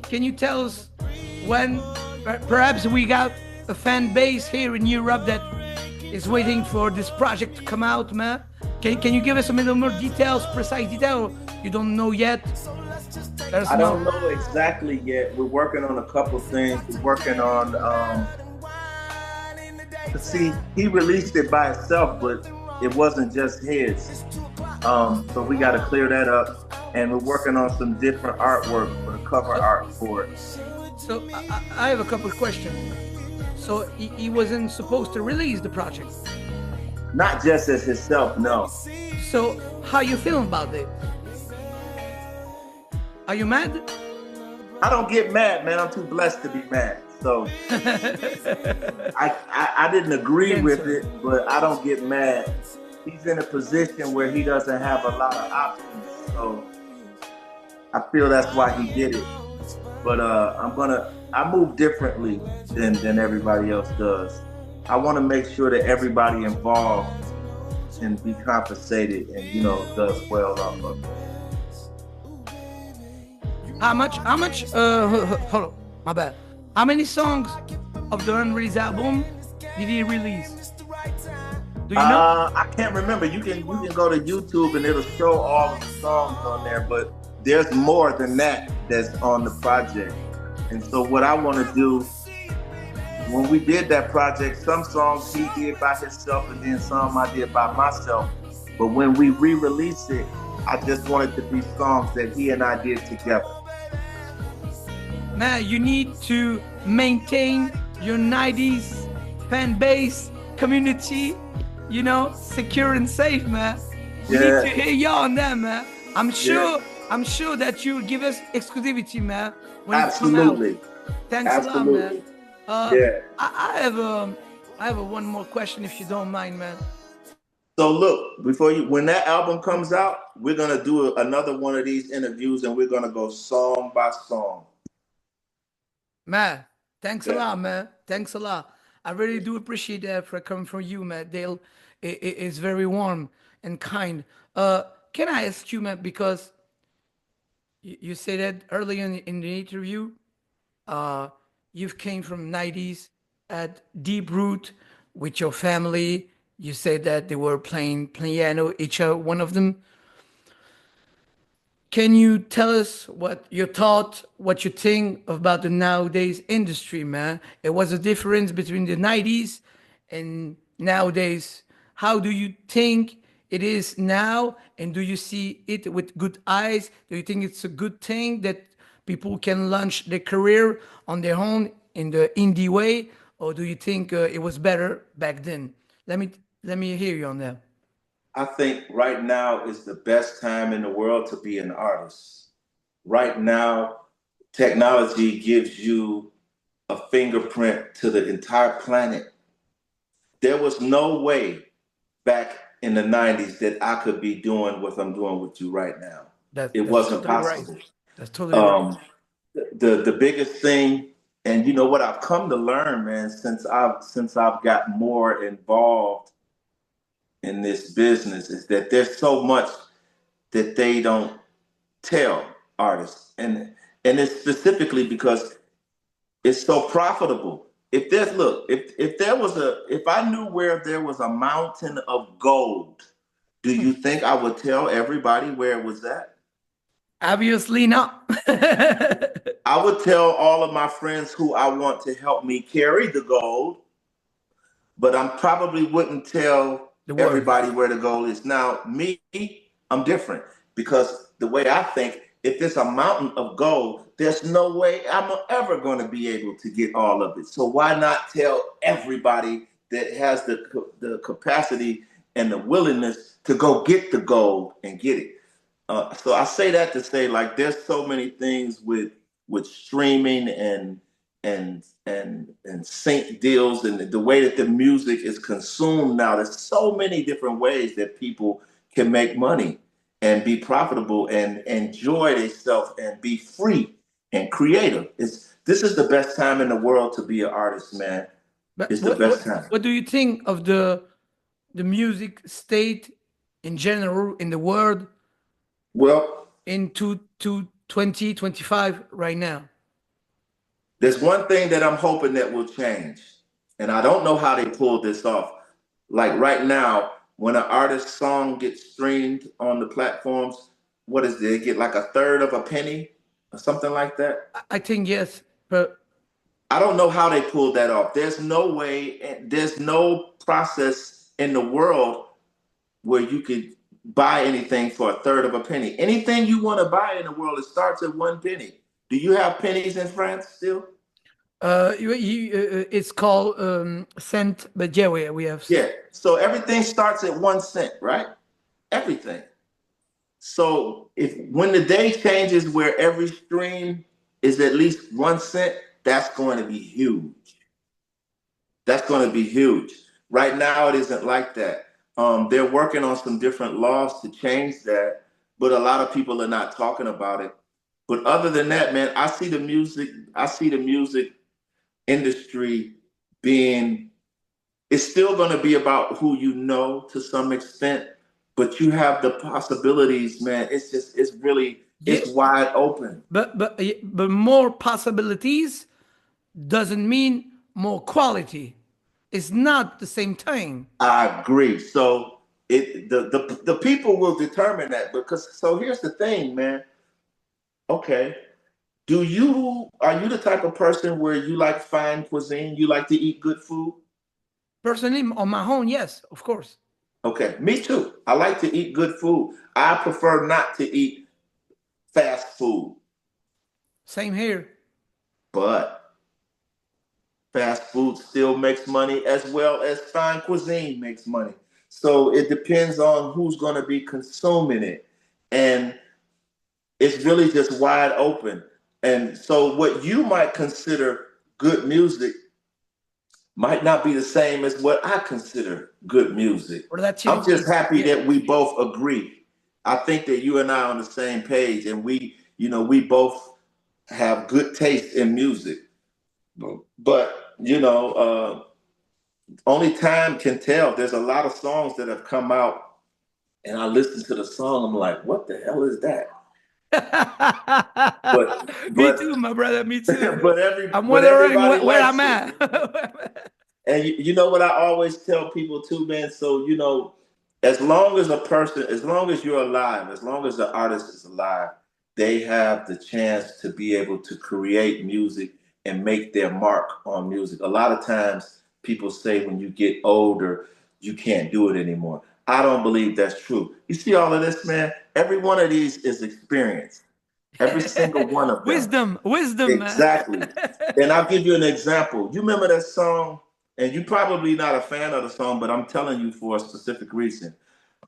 Can you tell us when perhaps we got a fan base here in Europe that is waiting for this project to come out, man? Can you give us a little more details, precise detail? You don't know yet? I don't know exactly yet. We're working on a couple things. We're working on see, he released it by itself, but it wasn't just his. So we got to clear that up, and we're working on some different artwork for the cover art for it. So I have a couple of questions. So he wasn't supposed to release the project. Not just as himself, no. So how you feeling about it? Are you mad? I don't get mad, man. I'm too blessed to be mad. So I didn't agree with it, but I don't get mad. He's in a position where he doesn't have a lot of options, so I feel that's why he did it. But I move differently than everybody else does. I want to make sure that everybody involved can be compensated and does well off of it. How much? Hold on, my bad. How many songs of the unreleased album did he release? Do you know? I can't remember. You can go to YouTube and it'll show all of the songs on there, but there's more than that that's on the project. And so what I want to do, when we did that project, some songs he did by himself and then some I did by myself. But when we re-release it, I just want it to be songs that he and I did together. Man, you need to maintain your 90s fan base, community, secure and safe, man. We need to hear y'all on that, man. I'm sure that you'll give us exclusivity, man. When Absolutely. Thanks Absolutely. a lot, man. I have one more question, if you don't mind, man. So look, when that album comes out, we're gonna do another one of these interviews, and we're gonna go song by song. Man, thanks a lot, man. Thanks a lot. I really do appreciate that for coming from you, man. Dale is very warm and kind. Can I ask you, man, because you said that earlier in the interview, you've came from 90s at deep root with your family. You said that they were playing piano, one of them. Can you tell us what you thought, what you think about the nowadays industry, man? It was a difference between the 90s and nowadays. How do you think it is now? And do you see it with good eyes? Do you think it's a good thing that people can launch their career on their own in the indie way? Or do you think it was better back then? Let me hear you on that. I think right now is the best time in the world to be an artist. Right now, technology gives you a fingerprint to the entire planet. There was no way back in the 90s that I could be doing what I'm doing with you right now. It wasn't totally possible. Right. That's totally right. The biggest thing, and you know what I've come to learn, man, since I've got more involved in this business, is that there's so much that they don't tell artists. And And it's specifically because it's so profitable. If there's look, if there was a if I knew where there was a mountain of gold, do you think I would tell everybody where it was at? Obviously not. I would tell all of my friends who I want to help me carry the gold, but I probably wouldn't tell The word. everybody where the goal is. Now, me, I'm different because the way I think, if there's a mountain of gold, there's no way I'm ever going to be able to get all of it. So why not tell everybody that has the capacity and the willingness to go get the gold and get it? So I say that to say, like, there's so many things with streaming and sync deals and the way that the music is consumed now. There's so many different ways that people can make money and be profitable and enjoy themselves and be free and creative. This is the best time in the world to be an artist, man. But It's the best time. what do you think of the music state in general in the world Well, in 2025 right now? there's one thing that I'm hoping that will change, and I don't know how they pulled this off. Like right now, when an artist's song gets streamed on the platforms, what is it? They get like a third of a penny or something like that. I think yes, but I don't know how they pulled that off. There's no way, there's no process in the world where you could buy anything for a third of a penny. Anything you want to buy in the world, it starts at 1 penny. Do you have pennies in France still? it's called cent. But yeah, we have. Yeah. So everything starts at 1 cent, right? Everything. So if when the day changes where every stream is at least 1 cent, that's going to be huge. That's going to be huge. Right now, it isn't like that. They're working on some different laws to change that, but a lot of people are not talking about it. But other than that, man, I see the music industry being, it's still going to be about who you know to some extent, but you have the possibilities, man. It's really, Yeah, it's wide open. but more possibilities doesn't mean more quality. It's not the same thing. I agree. So the people will determine that because so here's the thing, man. Okay. Are you the type of person where you like fine cuisine? You like to eat good food? Personally, on my own, yes, of course. Okay, me too. I like to eat good food. I prefer not to eat fast food, Same here. but fast food still makes money as well as fine cuisine makes money. So it depends on who's going to be consuming it. And it's really just wide open. And so what you might consider good music might not be the same as what I consider good music. Or that's I'm just happy yeah. that we both agree. I think that you and I are on the same page and we both have good taste in music. But, only time can tell. There's a lot of songs that have come out and I listen to the song, I'm like, what the hell is that? But Me but too, my brother. Me too. I'm but wondering everybody where I'm likes it. at. And you know what I always tell people too, man. So as long as as long as you're alive, as long as the artist is alive, they have the chance to be able to create music and make their mark on music. A lot of times, people say when you get older, you can't do it anymore. I don't believe that's true. You see all of this, man. Every one of these is experience. Every single one of them. Wisdom, man. Exactly. And I'll give you an example. You remember that song, and you're probably not a fan of the song, but I'm telling you for a specific reason.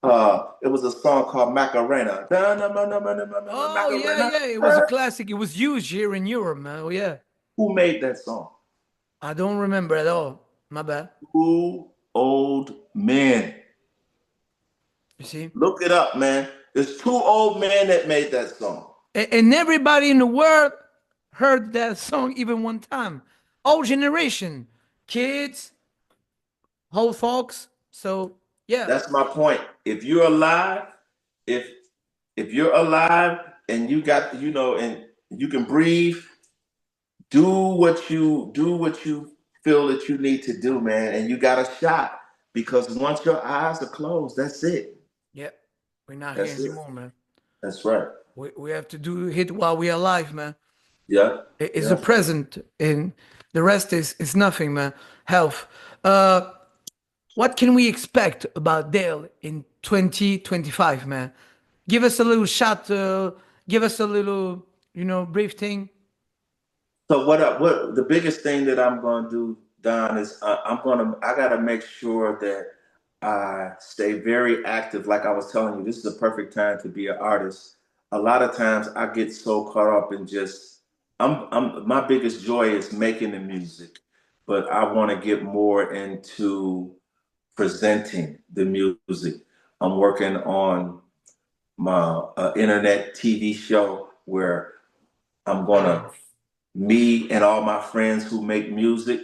It was a song called Macarena. Oh yeah, Macarena. yeah. It was a classic. It was huge here in Europe, man. Oh yeah. Who made that song? I don't remember at all. My bad. Two old men. You see? Look it up, man. There's two old men that made that song. And everybody in the world heard that song even one time. All generation, kids, whole folks. So yeah, That's my point. If you're alive, if if you're alive and you got, and You can breathe. Do what you feel that you need to do, man, and you got a shot because once your eyes are closed, that's it. Yeah, we're not here That's it. anymore, man. That's right. We have to do hit while we are alive, man. Yeah. It's a Yeah. present, and the rest is nothing, man. Health. What can we expect about Dale in 2025, man? Give us a little shot. Give us a little, brief thing. So what the biggest thing that I'm going to do, Don, is I got to make sure that I stay very active. Like I was telling you, this is a perfect time to be an artist. A lot of times I get so caught up in just my biggest joy is making the music, but I want to get more into presenting the music. I'm working on my internet TV show where I'm gonna me and all my friends who make music,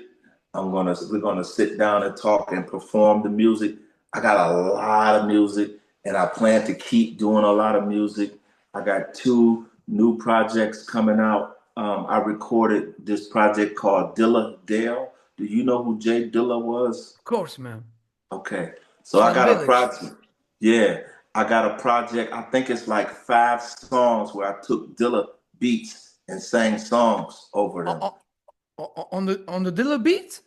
we're gonna sit down and talk and perform the music. I got a lot of music and I plan to keep doing a lot of music. I got two new projects coming out. I recorded this project called Dilla Dale. Do you know who Jay Dilla was? Of course, man. Okay. So I Slum got a Village. project. Yeah. I got a project. I think it's like 5 songs where I took Dilla beats and sang songs over them. O- on the Dilla beat.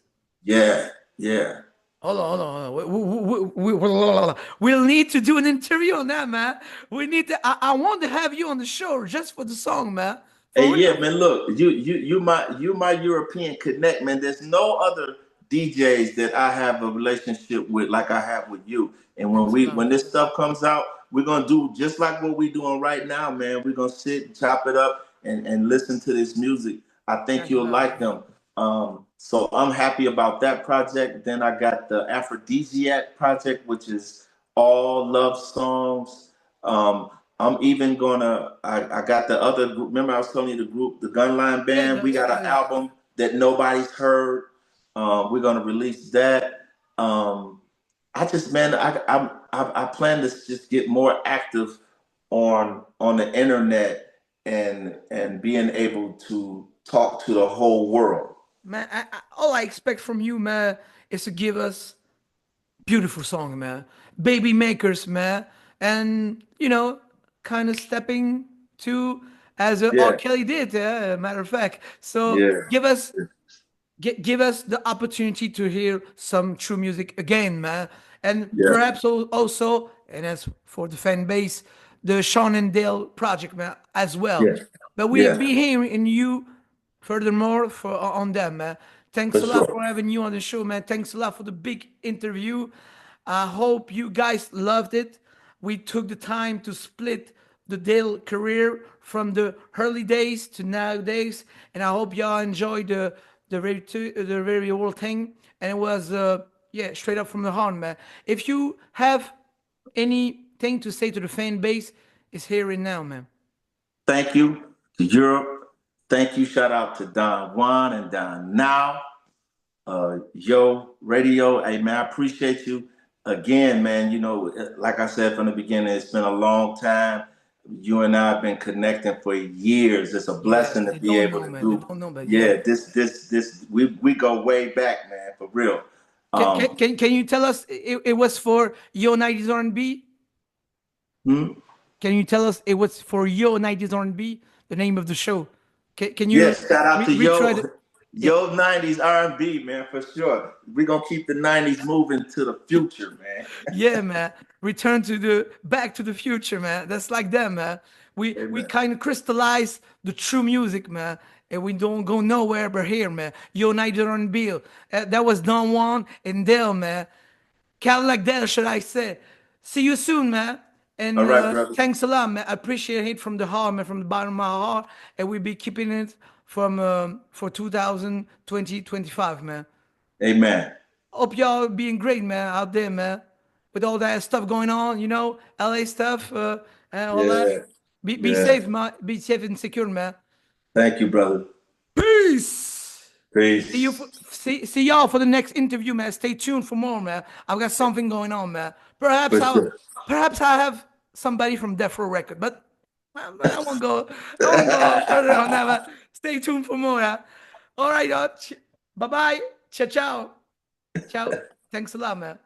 Yeah. Yeah. Hold on, hold on, hold on. We'll need to do an interview on that, man. We need to. I want to have you on the show just for the song, man. For Hey, yeah, real. man. Look, you my European connect, man. There's no other DJs that I have a relationship with like I have with you. And when Thanks a we lot, when man. this stuff comes out, we're gonna do just like what we're doing right now, man. We're gonna sit, chop it up, and listen to this music. I think Thanks a you'll lot, like man. them. So I'm happy about that project. Then I got the Aphrodisiac project, which is all love songs. Um, I'm even gonna. I got the other group. Remember, I was telling you the group, the Gunline Yeah, Band. We got an yeah. album that nobody's heard. We're gonna release that. Um, I just, man, I plan to just get more active on the internet and being able to talk to the whole world. Man, all I expect from you, man, is to give us beautiful song, man. Baby makers, man, and kind of stepping to as R. Yeah, Kelly did. Matter of fact, so yeah, give us the opportunity to hear some true music again, man. And yeah, perhaps also, and as for the fan base, the Sean and Dale project, man, as well. yeah, But we yeah, be hearing you furthermore for on them, man. Thanks for a lot sure. for having you on the show, man. Thanks a lot for the big interview. I hope you guys loved it. We took the time to split the Dale career from the early days to nowadays, and I hope y'all enjoyed the very whole thing. And it was yeah, straight up from the heart, man. If you have anything to say to the fan base, it's here and now, man. Thank you to Europe. Thank you. Shout out to Don Juan and Don Now. Yo Radio. Hey man, I appreciate you again, man. Like I said from the beginning, it's been a long time. You and I have been connecting for years. It's a Yeah, blessing to they be don't able know, to man. They do. don't know, but yeah. Yeah, this we go way back, man, for real. Can can Um, can, can you tell us it was for Yo 90s R&B? hmm? Can you tell us it was for Yo 90s R&B, the name of the show? Can you Yes, shout out to retry Yo the yeah, Yo 90s R&B, man, for sure. We're gonna keep the 90s moving to the future, man. yeah, man. Return to the Back to the Future, man. That's like that, man. We Amen. kind of crystallize the true music, man, and we don't go nowhere but here, man. Yo, Nigel and Bill. That was Don Juan and Dale, man. Cadillac Dale, should I say? See you soon, man. All And right, brother. thanks a lot, man. I appreciate it from the heart, man, from the bottom of my heart. And we'll be keeping it from for 2020, 25, man. Amen. Hope y'all being great, man, out there, man. With all that stuff going on, LA stuff, and all that. Yeah. Be Yeah. safe, man. Be safe and secure, man. Thank you, brother. Peace. Peace. See y'all for the next interview, man. Stay tuned for more, man. I've got something going on, man. For sure. Perhaps I have somebody from Death Row Record, but I won't go. I won't go further on that. But stay tuned for more. All right, bye bye. Ciao, ciao, ciao. Thanks a lot, man.